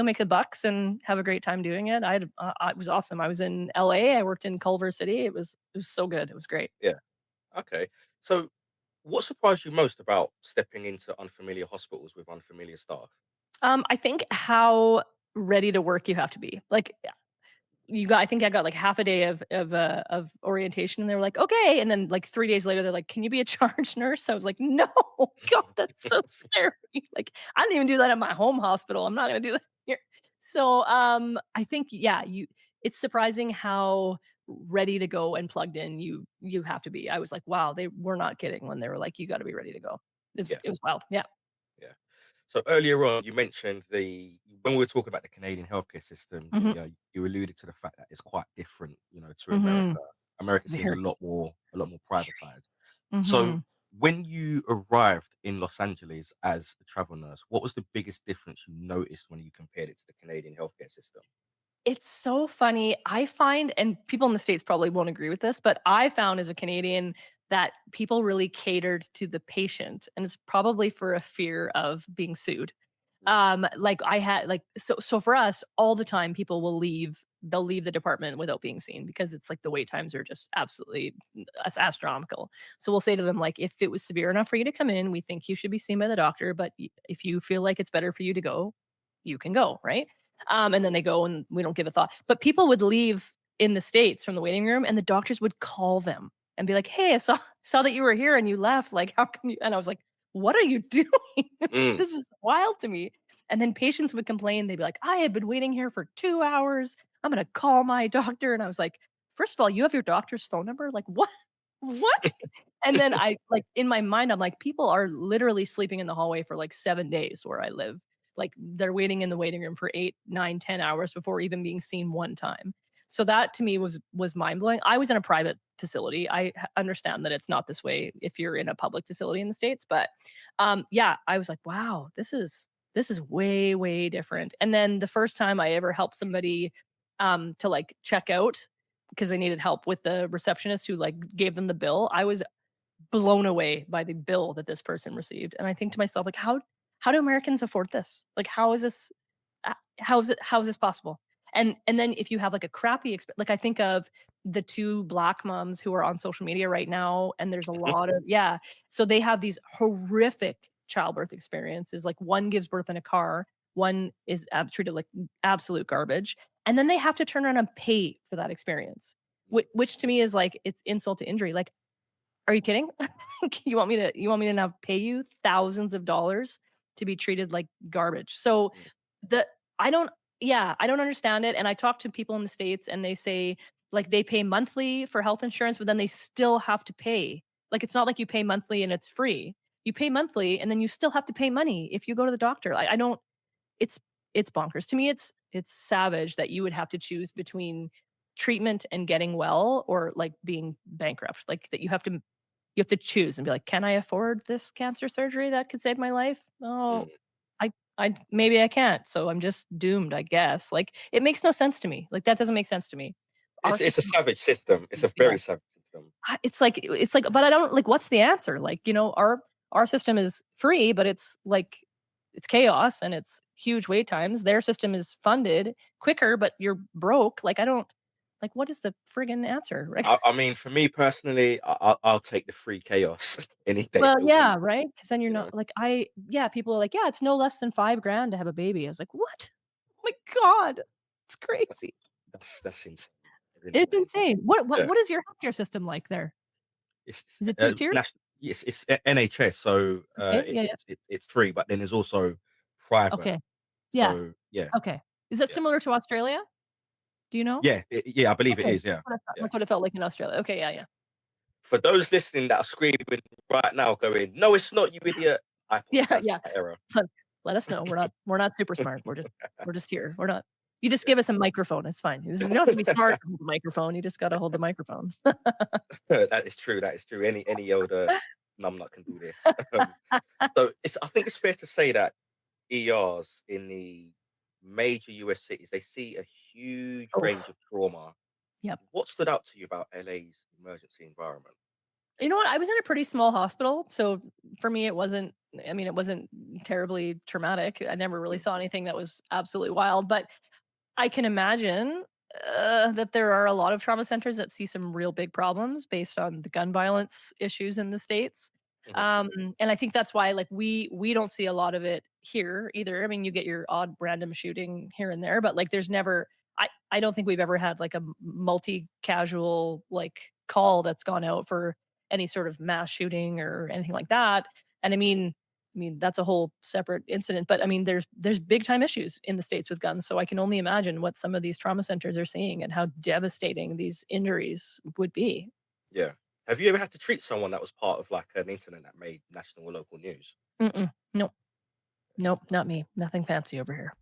make the bucks and have a great time doing it. It was awesome. I was in LA, I worked in Culver City. It was so good. It was great. yeah. Okay. So what surprised you most about stepping into unfamiliar hospitals with unfamiliar staff? I think how ready to work you have to be. Like, I think I got like half a day of orientation and they were like, "Okay." And then like 3 days later, they're like, "Can you be a charge nurse?" I was like, "No, God, that's so scary." Like, I didn't even do that at my home hospital. I'm not gonna do that here. So I think, yeah, it's surprising how ready to go and plugged in you have to be. I was like, wow, they were not kidding when they were like, you gotta be ready to go. Yeah. It was wild. Yeah. Yeah. So earlier on, you mentioned when we were talking about the Canadian healthcare system, Mhm. you alluded to the fact that it's quite different, to America. Mhm. America seems Very. a lot more privatized. So Mhm. when you arrived in Los Angeles as a travel nurse, what was the biggest difference you noticed when you compared it to the Canadian healthcare system? It's so funny. I find, and people in the States probably won't agree with this, but I found as a Canadian that people really catered to the patient, and it's probably for a fear of being sued. Like I had like so for us, all the time people they'll leave the department without being seen because it's like the wait times are just absolutely astronomical. So we'll say to them like, if it was severe enough for you to come in, we think you should be seen by the doctor, but if you feel like it's better for you to go, you can go, right? And then they go and we don't give a thought. But people would leave in the States from the waiting room and the doctors would call them and be like, "Hey, I saw that you were here and you left. Like, how come you?" And I was like, "What are you doing? Mm, This is wild to me." And then patients would complain. They'd be like, "I have been waiting here for 2 hours. I'm gonna call my doctor." And I was like, "First of all, you have your doctor's phone number? Like, what? What?" And then I like in my mind, I'm like, people are literally sleeping in the hallway for like 7 days where I live. Like they're waiting in the waiting room for 8, 9, 10 hours before even being seen one time. So that to me was mind blowing. I was in a private facility. Understand that it's not this way if you're in a public facility in the States, but yeah, I was like, wow, this is way, way different. And then the first time I ever helped somebody to like check out because they needed help with the receptionist who like gave them the bill, I was blown away by the bill that this person received. And I think to myself, like, how do Americans afford this? Like, how is this possible? And then if you have like a crappy like I think of the two black moms who are on social media right now, and there's a mhm, lot of yeah, so they have these horrific childbirth experiences. Like one gives birth in a car, one is treated like absolute garbage, and then they have to turn around and pay for that experience, mm, which to me is like it's insult to injury. Like are you kidding? You want me to now pay you thousands of dollars to be treated like garbage? So mm, the I don't yeah, I don't understand it, and I talk to people in the States and they say, like, they pay monthly for health insurance, but then they still have to pay. Like, it's not like you pay monthly and it's free. You pay monthly and then you still have to pay money if you go to the doctor. I don't it's it's bonkers. To me, it's savage that you would have to choose between treatment and getting well or, like, being bankrupt. Like, that you have to choose and be like, "Can I afford this cancer surgery that could save my life? Oh, mm. I maybe I can't, so I'm just doomed, I guess." Like, it makes no sense to me. Like, that doesn't make sense to me. Our It's a system savage system. It's a yeah. very savage system. It's like but I don't like, what's the answer? Like, our system is free, but it's like it's chaos and it's huge wait times. Their system is funded quicker, but you're broke. Like, I don't like, what is the friggin' answer? Right? I mean, for me personally, I'll take the free chaos any day of Well, the yeah, week. right. Because then you're You know, not like yeah, people are like, "Yeah, it's no less than 5 grand to have a baby." I was like, "What? Oh my god. It's crazy." that's insane. It's It's insane. insane. What what Yeah. what is your healthcare system like there? It's, Is it 2 tiers? yes, it's NHS, so, Okay, yeah, yeah. it's free, but then there's also private. Okay. Yeah. So, yeah, Okay. Is that yeah. similar to Australia? Do you know? Yeah, I believe it Okay. is, yeah, yeah. That's what it felt like in Australia. Okay, yeah, yeah. For those listening that are screaming right now going, "No, it's not, you idiot," I Yeah, apologize for yeah. that error. Let let us know. We're not super smart. We're just here. We're not you just Yeah. give us a microphone, it's fine. You don't have to be smart to hold the microphone, you just gotta hold the microphone. That is true, that is true. Any older numbnut can do this. So I think it's fair to say that ERs in the major US cities, they see a huge Oh, range of trauma. yep. What stood out to you about LA's emergency environment? You know what? I was in a pretty small hospital, so for me, it wasn't terribly traumatic. I never really Mm, saw anything that was absolutely wild, but I can imagine, that there are a lot of trauma centers that see some real big problems based on the gun violence issues in the States. mhm, Um, and I think that's why, like, we don't see a lot of it here either. I mean, you get your odd random shooting here and there, but, like, there's never I don't think we've ever had, like, a multi-casual, like, call that's gone out for any sort of mass shooting or anything like that. And I mean, that's a whole separate incident, but I mean, there's big time issues in the States with guns. So I can only imagine what some of these trauma centers are seeing and how devastating these injuries would be. yeah. Have you ever had to treat someone that was part of like an incident that made national or local news? Mm-mm. Nope. Nope. Not me. Nothing fancy over here.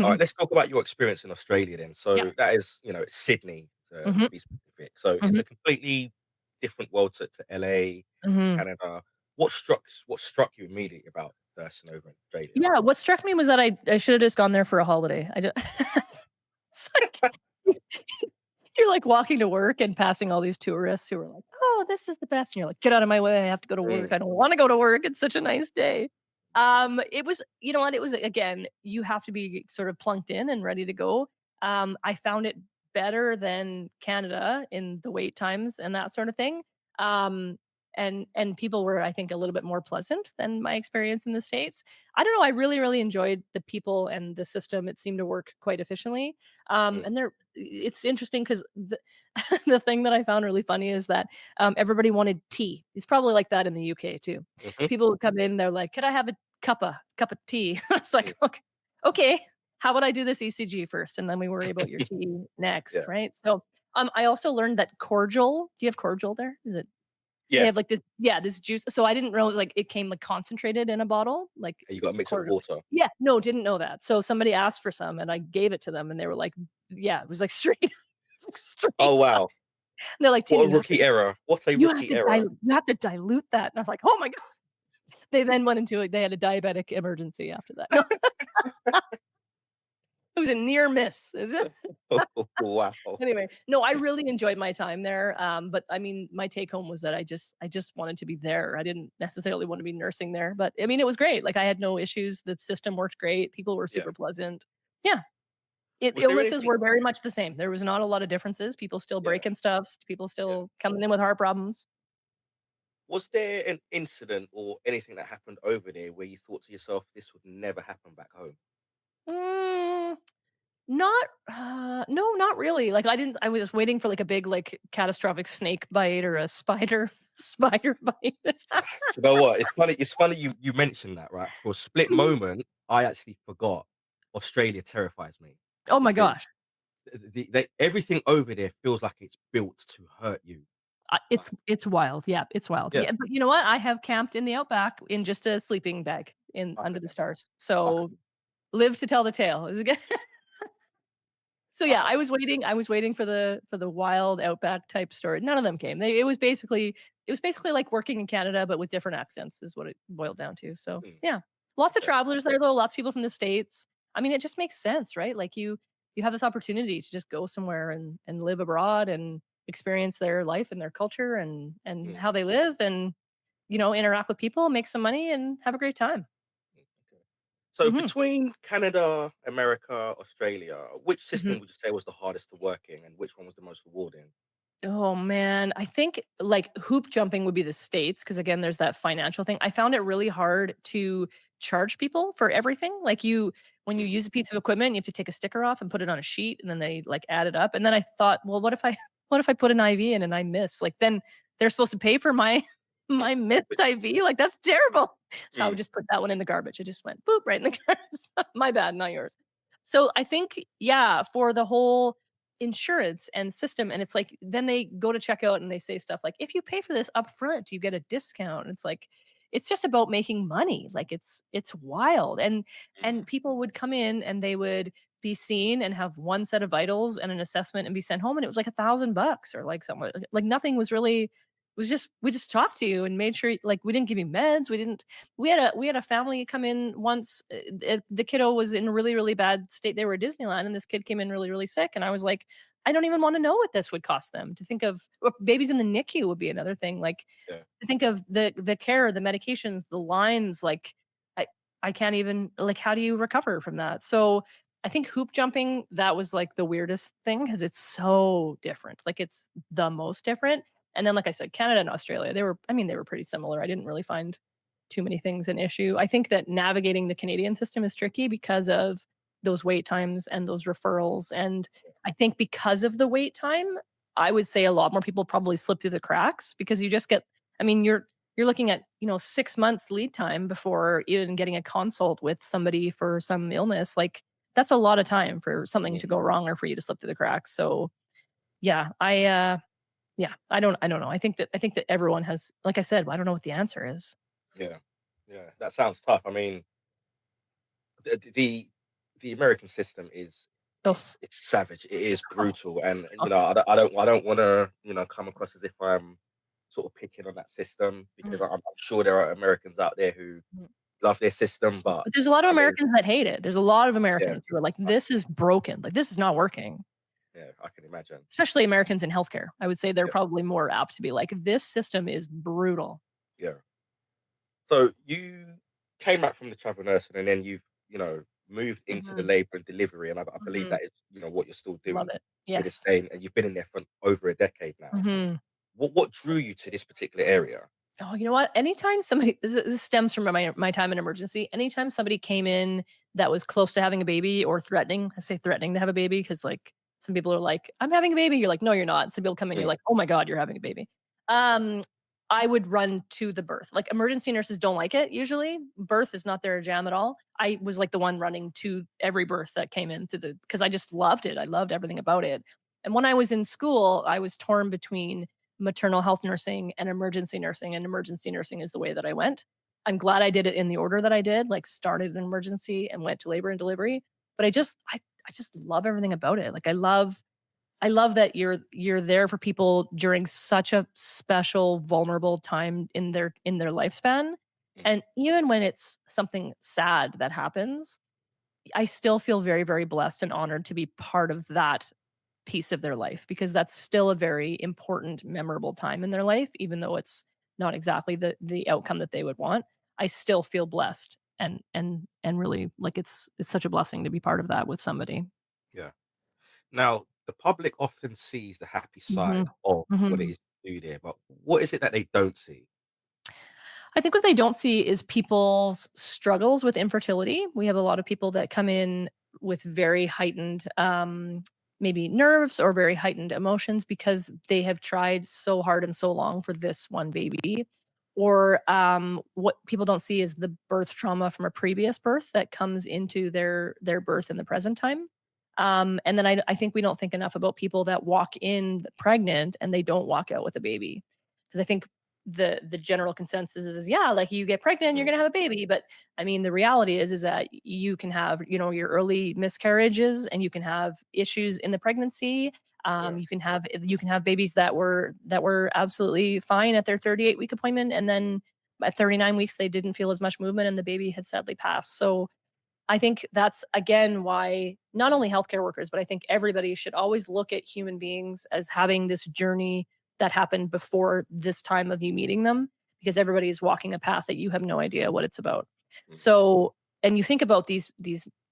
All right, let's talk about your experience in Australia then. Yep. So that is, it's Sydney to Hmm. be specific. So it's Hmm. a completely different world to LA, to Hmm. Canada. What struck you immediately about nursing over in Australia? Yeah. What struck me was that I should have just gone there for a holiday. I just, it's like, you're like walking to work and passing all these tourists who are like, "Oh, this is the best." And you're like, "Get out of my way. I have to go to work. Mm, I don't want to go to work. It's such a nice day." It was, you know what? It was again, you have to be sort of plunked in and ready to go. I found it better than Canada in the wait times and that sort of thing. Um, and people were, I think, a little bit more pleasant than my experience in the States. I don't know. I really, really enjoyed the people and the system. It seemed to work quite efficiently. mm, And there it's interesting because the thing that I found really funny is that everybody wanted tea. It's probably like that in the UK too. mhm, People would come in, they're like, "Could I have a cup of tea?" I was mm, like, "Okay, okay. How about I do this ECG first, and then we worry about your tea yeah, next, right?" So, I also learned that cordial. Do you have cordial there? Is it? They yeah. have like this juice. So I didn't know it was like it came like concentrated in a bottle, like You got to mix it with cordial. water. Yeah, no, didn't know that. So somebody asked for some, and I gave it to them, and they were like, "Yeah," it was like straight, it's like straight Oh up. wow, And they're like, what "Timmy, a rookie error! What a rookie error! you have to dilute that." And I was like, "Oh my god." They then went into it. They had a diabetic emergency after that. No, it was a near miss. Is it? Wow. Anyway, no, I really enjoyed my time there. But I mean, my take home was that I just wanted to be there. I didn't necessarily want to be nursing there, but I mean, it was great. Like I had no issues. The system worked great. People were Yeah. super pleasant. Yeah. Was there Illnesses anything? were very much the same. There was not a lot of differences. People still Yeah, breaking stuff. People yeah. still coming in with heart problems. Was there an incident or anything that happened over there where you thought to yourself, "This would never happen back home"? Mm, Not no, not really. Like I was waiting for like a big like catastrophic snake bite or a spider bite. You know what? It's funny. It's funny you mentioned that, right? For a split Mhm. moment, I actually forgot. Australia terrifies me Oh my because gosh. everything over there feels like it's built to hurt you. It's Like, it's wild. Yeah, it's wild. yeah, Yeah, but you know what? I have camped in the outback in just a sleeping bag in I under could the never. stars. I could. So live to tell the tale. Is it good? So yeah, I I was waiting for the wild outback type story. None of them came. It was basically like working in Canada, but with different accents is what it boiled down to. So mm, yeah. Lots of okay. travelers there though, lots of people from the States. I mean, it just makes sense, right? Like you have this opportunity to just go somewhere and live abroad and experience their life and their culture and Mm, how they live and interact with people, make some money and have a great time. mm, okay. So Mhm. between Canada, America, Australia, which Mhm. system would you say was the hardest to work in, and which one was the most rewarding? Oh man, I think like hoop jumping would be the States because again, there's that financial thing. I found it really hard to charge people for everything. Like when you Mm, use a piece of equipment, you have to take a sticker off and put it on a sheet and then they like add it up. And then I thought, well, what if I what if I put an IV in and I miss? Like then they're supposed to pay for my my missed IV? Like that's terrible. So I would mm, just put that one in the garbage. It just went boop right in the garbage. My bad, not yours. So I think, yeah, for the whole insurance and system, and it's like then they go to checkout and they say stuff like if you pay for this up front you get a discount, and it's like it's just about making money. Like it's wild. And mm, people would come in and they would be seen and have one set of vitals and an assessment and be sent home, and it was like $1,000 or like somewhere like nothing was really was just we just talked to you and made sure like we didn't give you meds. We had a family come in once. The kiddo was in a really really bad state. They were at Disneyland and this kid came in really really sick, and I was like, I don't even want to know what this would cost them. To think of babies in the NICU would be another thing. Like yeah, to think of the care, the medications, the lines. Like I I can't even like how do you recover from that? So I think hoop jumping, that was like the weirdest thing because it's so different. Like it's the most different. And then, like I said, Canada and Australia, they were pretty similar. I didn't really find too many things an issue. I think that navigating the Canadian system is tricky because of those wait times and those referrals. And I think because of the wait time, I would say a lot more people probably slip through the cracks because you just get, I mean, you're looking at, 6 months lead time before even getting a consult with somebody for some illness. Like that's a lot of time for something to mm, go wrong or for you to slip through the cracks. So yeah, yeah, I don't know. I think that everyone has like I said, I don't know what the answer is. yeah, yeah. That sounds tough. I mean, the the American system is Oh, it's savage. It is oh, brutal, and oh, I don't want to come across as if I'm sort of picking on that system because mm, I'm sure there are Americans out there who mm. love their system, but But there's a lot of I mean, Americans that hate it. There's a lot of yeah, Americans who are like, I, "This is broken. Like, this is not working." yeah, I can imagine. Especially Americans in healthcare. I would say they're Yeah, probably more apt to be like, "This system is brutal." yeah. So you came back from the travel nursing, and then you've moved into the Mhm, labour and delivery, and I believe mhm. that is what you're still Love doing it. to this Yes. day, and you've been in there for over a decade now. Mhm. What drew you to this particular area? Oh, you know what? Anytime somebody this stems from my time in emergency. Anytime somebody came in that was close to having a baby or threatening, I say threatening to have a baby because like some people are like, "I'm having a baby." You're like, "No, you're not." Some people come in, you're Mm, like, "Oh my god, you're having a baby." Um, I would run to the birth. Like emergency nurses don't like it usually. Birth is not their jam at all. I was like the one running to every birth that came in through the because I just loved it. I loved everything about it. And when I was in school, I was torn between maternal health nursing and emergency nursing is the way that I went. I'm glad I did it in the order that I did, like started in emergency and went to labor and delivery. But I just love everything about it. Like I love that you're there for people during such a special, vulnerable time in their lifespan. mm, And even when it's something sad that happens, I still feel very, very blessed and honored to be part of that piece of their life because that's still a very important, memorable time in their life, even though it's not exactly the outcome that they would want. I still feel blessed and really like it's such a blessing to be part of that with somebody. yeah. Now, the public often sees the happy Mhm. side of what it Mhm. is to do there, but what is it that they don't see? I think what they don't see is people's struggles with infertility. We have a lot of people that come in with very heightened, maybe nerves or very heightened emotions because they have tried so hard and so long for this one baby. Or what people don't see is the birth trauma from a previous birth that comes into their birth in the present time. And then I think we don't think enough about people that walk in pregnant and they don't walk out with a baby because I think the general consensus is yeah, like you get pregnant you're Mm, gonna have a baby, but I mean the reality is that you can have your early miscarriages and you can have issues in the pregnancy. yeah, You can have babies that were absolutely fine at their 38-week appointment, and then at 39 weeks they didn't feel as much movement and the baby had sadly passed. So I think that's again why not only healthcare workers, but I think everybody should always look at human beings as having this journey that happened before this time of you meeting them, because everybody is walking a path that you have no idea what it's about. mm, So, and you think about these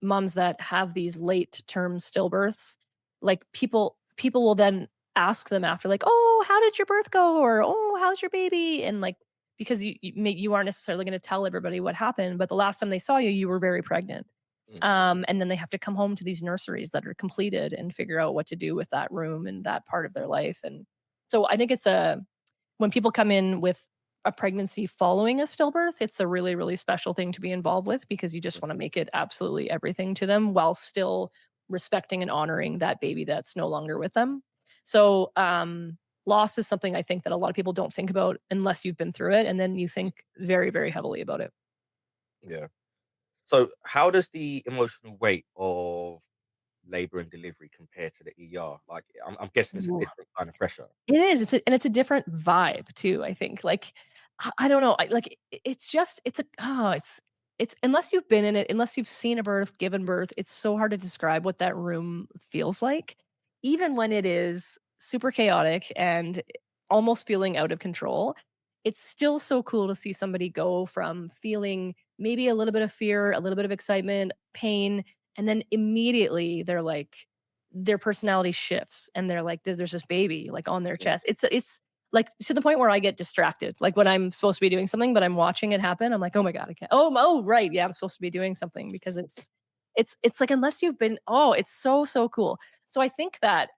moms that have these late term stillbirths, like people will then ask them after, like, "Oh, how did your birth go?" Or, "Oh, how's your baby?" And, like, because you aren't necessarily gonna tell everybody what happened, but the last time they saw you, you were very pregnant. Mm, And then they have to come home to these nurseries that are completed and figure out what to do with that room and that part of their life. And so I think it's a when people come in with a pregnancy following a stillbirth, it's a really, really special thing to be involved with because you just mm, want to make it absolutely everything to them while still respecting and honoring that baby that's no longer with them. So, loss is something I think that a lot of people don't think about unless you've been through it, and then you mm, think very, very heavily about it. yeah. So, how does the emotional weight of labor and delivery compare to the ER? Like, I'm guessing it's a different kind of pressure. It is, it's a different vibe too, I think, like, I don't know, it's just it's unless you've been in it, unless you've seen a birth, given birth, it's so hard to describe what that room feels like, even when it is super chaotic and almost feeling out of control. It's still so cool to see somebody go from feeling maybe a little bit of fear, a little bit of excitement, pain, and then immediately they're like their personality shifts and they're like, there's this baby like on their Mm, chest. It's like to the point where I get distracted. Like when I'm supposed to be doing something, but I'm watching it happen. I'm like, oh my God, I can't. Oh, right. Yeah, I'm supposed to be doing something because it's like unless you've been, oh, it's so, so cool. So I think that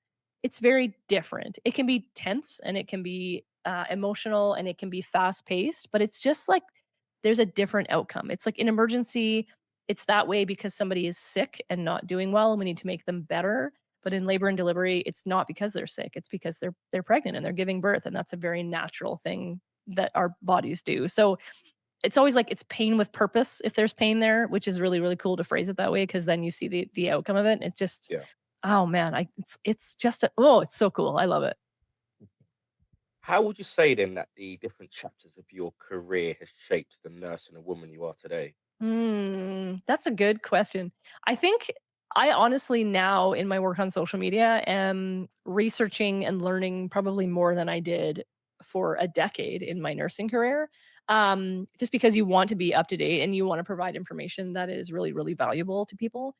it's very different. It can be tense and it can be emotional and it can be fast paced, but it's just like there's a different outcome. It's like an emergency. It's that way because somebody is sick and not doing well, and we need to make them better. But in labor and delivery, it's not because they're sick, it's because they're pregnant and they're giving birth, and that's a very natural thing that our bodies do. So, it's always like it's pain with purpose if there's pain there, which is really, really cool to phrase it that way because then you see the outcome of it. And it's just, yeah. oh man, it's just oh, it's so cool. I love it. How would you say then that the different chapters of your career has shaped the nurse and the woman you are today? That's a good question. I think I honestly now in my work on social media am researching and learning probably more than I did for a decade in my nursing career. Just because you want to be up to date and you want to provide information that is really, really valuable to people.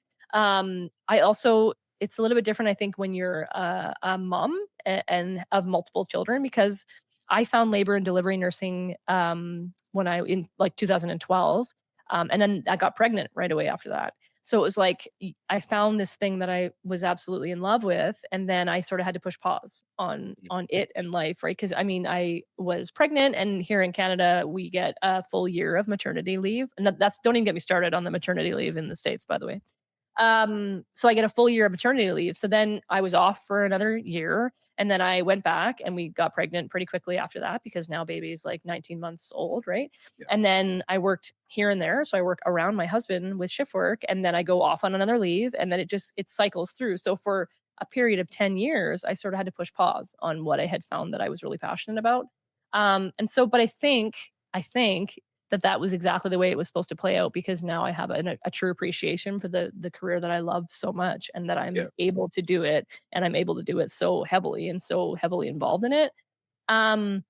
I also, it's a little bit different, I think, when you're a mom and of multiple children because I found labor and delivery nursing when I in like 2012 and then I got pregnant right away after that. So it was like I found this thing that I was absolutely in love with, and then I sort of had to push pause Mm, on it and life, right? Because I mean, I was pregnant, and here in Canada, we get a full year of maternity leave, and that's don't even get me started on the maternity leave in the states, by the way. So I get a full year of maternity leave. So then I was off for another year. And then I went back and we got pregnant pretty quickly after that because now baby's like 19 months old, right? yeah. And then I worked here and there. So I work around my husband with shift work and then I go off on another leave and then it cycles through. So for a period of 10 years, I sort of had to push pause on what I had found that I was really passionate about. And so, but I think that that was exactly the way it was supposed to play out because now I have a true appreciation for the career that I love so much and that I'm Yeah. able to do it and I'm able to do it so heavily and so heavily involved in it. Um,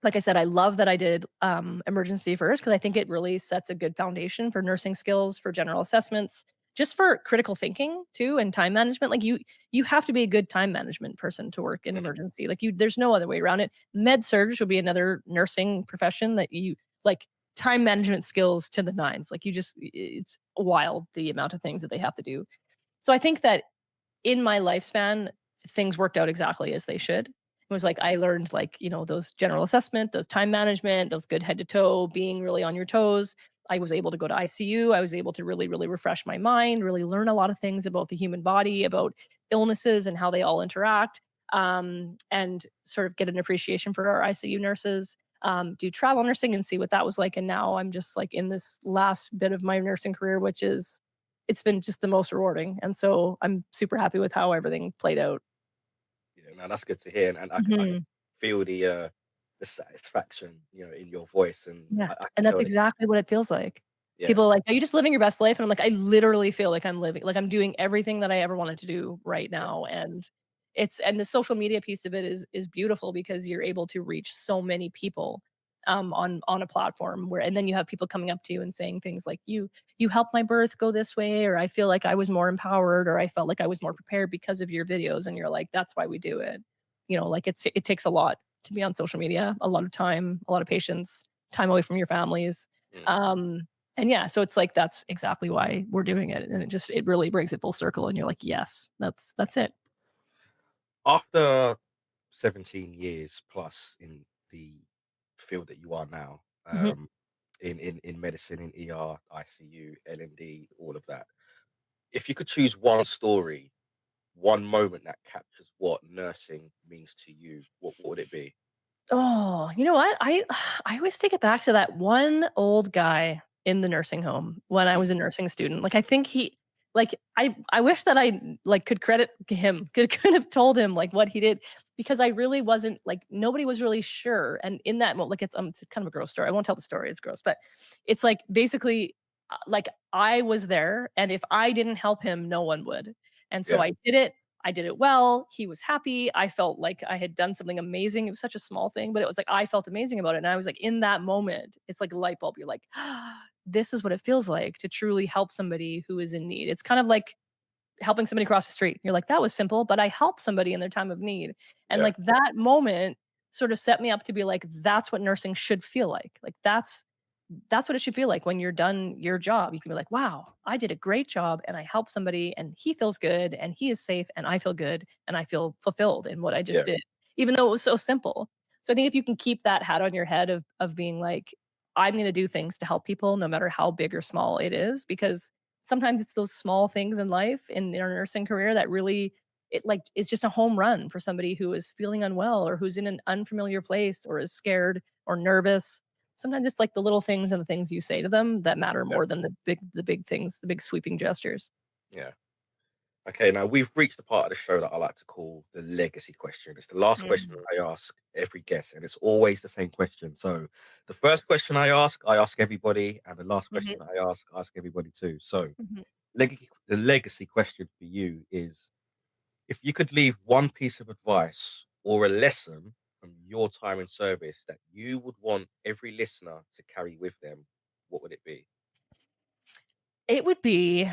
like I said, I love that I did emergency first because I think it really sets a good foundation for nursing skills, for general assessments, just for critical thinking too, and time management. Like you have to be a good time management person to work in Mhm. emergency. Like there's no other way around it. Med surge would be another nursing profession that you like time management skills to the nines. Like it's wild the amount of things that they have to do. So I think that in my lifespan, things worked out exactly as they should. It was like I learned like, those general assessment, those time management, those good head to toe, being really on your toes. I was able to go to ICU. I was able to really, really refresh my mind, really learn a lot of things about the human body, about illnesses and how they all interact, and sort of get an appreciation for our ICU nurses. Do travel nursing and see what that was like. And now I'm just like in this last bit of my nursing career, which is it's been just the most rewarding, and so I'm super happy with how everything played out. Yeah, no, that's good to hear, and I can Mhm. feel the satisfaction, in your voice, and Yeah, I can and that's tell that you exactly what it feels like. yeah, People are like, "Are you just living your best life?" And I'm like, "I literally feel like I'm living like, I'm doing everything that I ever wanted to do right yeah, now," and the social media piece of it is beautiful because you're able to reach so many people, on a platform where and then you have people coming up to you and saying things like, "You helped my birth go this way," or, "I feel like I was more empowered," or, "I felt like I was more prepared because of your videos," and you're like, "That's why we do it." like it takes a lot to be on social media, a lot of time, a lot of patience, time away from your families. Mm. Um, and yeah, so it's like that's exactly why we're doing it. And it really brings it full circle. And you're like, yes, that's it. After 17 years plus in the field that you are now, Mhm. in medicine, in ER, ICU, LMD, all of that. If you could choose one story, one moment that captures what nursing means to you, what would it be? Oh, you know what? I always take it back to that one old guy in the nursing home when I was a Mhm. nursing student. Like I think he like I wish that I like could credit him, could have told him like what he did because I really wasn't like nobody was really sure. And in that moment, like it's kind of a gross story. I won't tell the story, it's gross, but it's like basically like I was there and if I didn't help him, no one would. And so Yeah, I did it well. He was happy. I felt like I had done something amazing. It was such a small thing, but it was like I felt amazing about it. And I was like, in that moment, it's like a light bulb. You're like, this is what it feels like to truly help somebody who is in need. It's kind of like helping somebody cross the street. You're like, that was simple, but I helped somebody in their time of need. And yeah, like that moment sort of set me up to be like, that's what nursing should feel like. Like that's what it should feel like when you're done your job. You can be like, wow, I did a great job and I helped somebody and he feels good and he is safe and I feel good and I feel fulfilled in what I just yeah, did, even though it was so simple. So I think if you can keep that hat on your head of being like, I'm going to do things to help people, no matter how big or small it is, because sometimes it's those small things in life in our nursing career that really it like is just a home run for somebody who is feeling unwell or who's in an unfamiliar place or is scared or nervous. Sometimes it's like the little things and the things you say to them that matter yeah, more than the big things, the big sweeping gestures. yeah. Okay, now we've reached the part of the show that I like to call the legacy question. It's the last question Mm. I ask every guest, and it's always the same question. So, the first question I ask everybody, and the last Mhm, question I ask everybody too. So, mhm. the legacy question for you is if you could leave one piece of advice or a lesson from your time in service that you would want every listener to carry with them, what would it be? It would be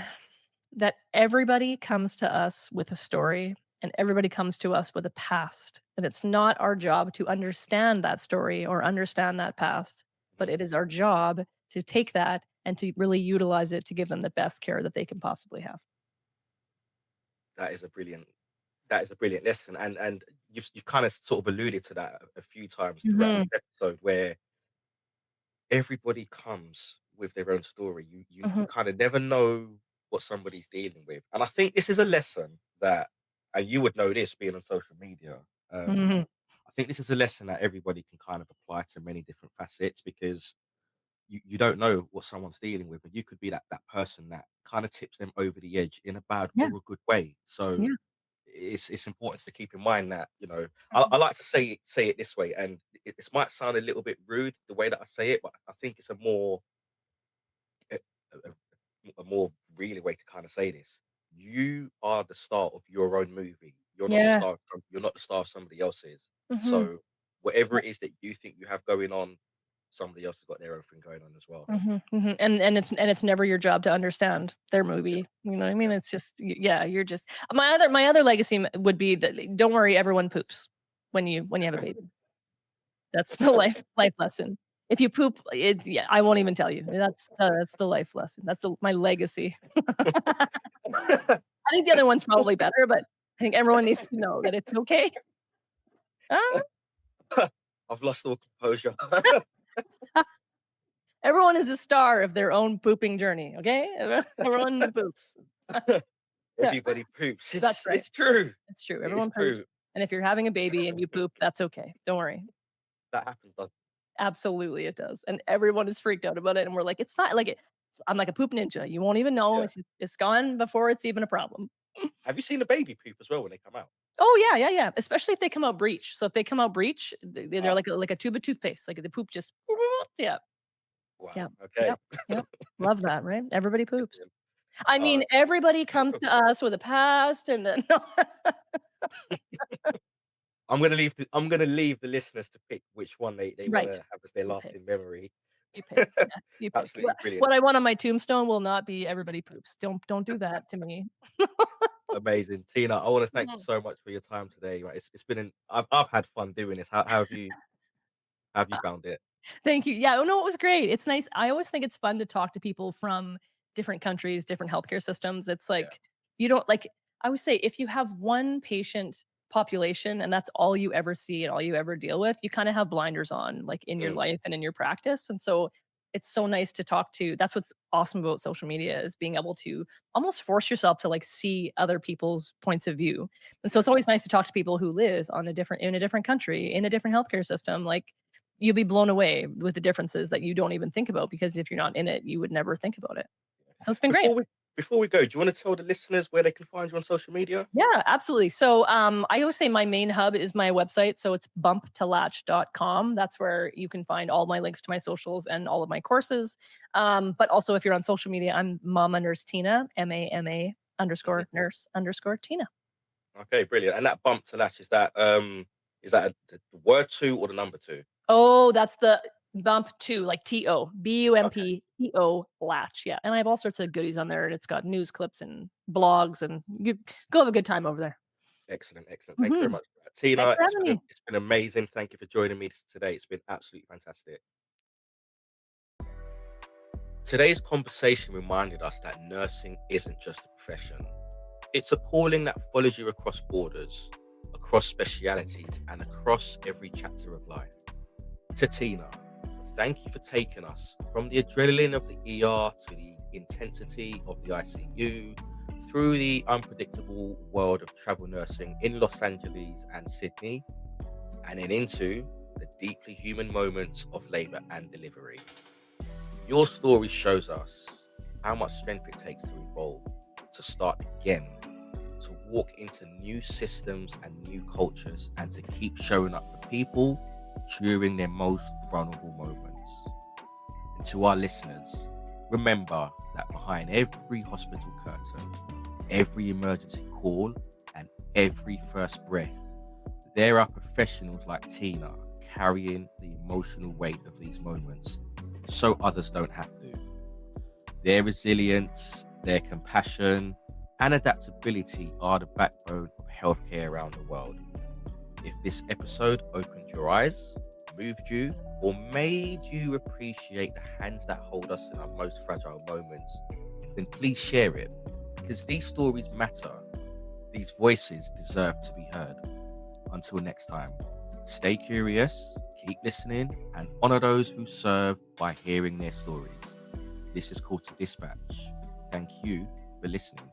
that everybody comes to us with a story and everybody comes to us with a past. And it's not our job to understand that story or understand that past, but Mhm. it is our job to take that and to really utilize it to give them the best care that they can possibly have. That is a brilliant lesson, and you've kind of sort of alluded to that a few times throughout Mhm, this episode, where everybody comes with their own story. You mhm, kind of never know what somebody's dealing with, and I think this is a lesson that, and you would know this being on social media. mhm. I think this is a lesson that everybody can kind of apply to many different facets because you don't know what someone's dealing with, and you could be that person that kind of tips them over the edge in a bad Yeah, or a good way. So yeah. it's important to keep in mind that Mhm. I like to say it this way, and this might sound a little bit rude the way that I say it, but I think it's a, a more really way to kind of say this. You are the star of your own movie. Yeah. You're not the star of somebody else's. Mhm. So whatever Yeah. it is that you think you have going on, somebody else has got their own thing going on as well. Mhm, mhm, and it's never your job to understand their Yeah, movie, you know what I mean? yeah. It's just yeah, you're just my other legacy would be that don't worry, everyone poops when you have a baby. That's the life lesson. If you poop, it yeah, I won't even tell you. That's the life lesson. That's my legacy. I think the other one's probably better, but I think everyone needs to know that it's okay. Ah, I've lost all composure. everyone is a star of their own pooping journey, okay? Everyone poops. Yeah, Everybody poops. that's right. It's true. It's true. It is Everyone poops, true. and if you're having a baby and you poop, that's okay. Don't worry. That happens. Absolutely, it does, and everyone is freaked out about it, and we're like, "It's fine." Like, I'm like a poop ninja. You won't even know. Yeah. It's gone before it's even a problem. Have you seen the baby poop as well when they come out? Oh, yeah, yeah, yeah, especially if they come out breech. So if they come out breech, they're Ah, like a tube of toothpaste. Like, the poop just yeah, wow. yeah, Okay. yep, yep. Love that, right? Everybody poops. Brilliant. I All mean, right. everybody comes to us with a past and then I'm gonna leave the listeners to pick which one they want Right. to have as their You pick. lasting memory. You pick. Yeah, you pick. Absolutely brilliant. What I want on my tombstone will not be everybody poops. Don't do that to me. Amazing. Tina, I want to thank you Mhm. so much for your time today. Right. It's been I've had fun doing this. How have you found it? Thank you. Yeah, oh, no, it was great. It's nice. I always think it's fun to talk to people from different countries, different healthcare systems. It's Yeah. like you don't like I would say if you have one patient population and that's all you ever see and all you ever deal with, you kind of have blinders on like in your Mm, life and in your practice. And so it's so nice to talk to. That's what's awesome about social media is being able to almost force yourself to like see other people's points of view. And so yeah. it's always nice to talk to people who live on a different in a different country, in a different healthcare system. Like you'll be blown away with the differences that you don't even think about because if you're not in it, you would never think about it. So it's been great. Before we before we go, do you want to tell the listeners where they can find you on social media? Yeah, absolutely. So I always say my main hub is my website. So it's bumptolatch.com. That's where you can find all my links to my socials and all of my courses. But also if you're on social media, I'm mama nurse Tina, MAMA Mhm. underscore nurse underscore Tina. Okay, brilliant. And that bump to lash is that the word two or the number two? Oh, that's the bump to like TO, Okay, BUMPTO latch. Yeah. And I have all sorts of goodies on there and it's got news clips and blogs and you go have a good time over there. excellent, excellent. Thank you very Mhm. much for that. Thanks Tina, for having me. it's been amazing. Thank you for joining me today. It's been absolutely fantastic. Today's conversation reminded us that nursing isn't just a profession. It's a calling that follows you across borders, across specialities, and across every chapter of life. To Tina, thank you for taking us from the adrenaline of the ER to the intensity of the ICU, through the unpredictable world of travel nursing in Los Angeles and Sydney, and then into the deeply human moments of labor and delivery. Your story shows us how much strength it takes to evolve, to start again, to walk into new systems and new cultures, and to keep showing up for people during their most vulnerable moments. And to our listeners, remember that behind every hospital curtain, every emergency call, and every first breath, there are professionals like Tina carrying the emotional weight of these moments so others don't have to. Their resilience, their compassion, and adaptability are the backbone of healthcare around the world. If this episode opened your eyes, moved you, or made you appreciate the hands that hold us in our most fragile moments, then please share it because these stories matter. These voices deserve to be heard. Until next time, stay curious, keep listening, and honor those who serve by hearing their stories. This is Call to Dispatch. Thank you for listening.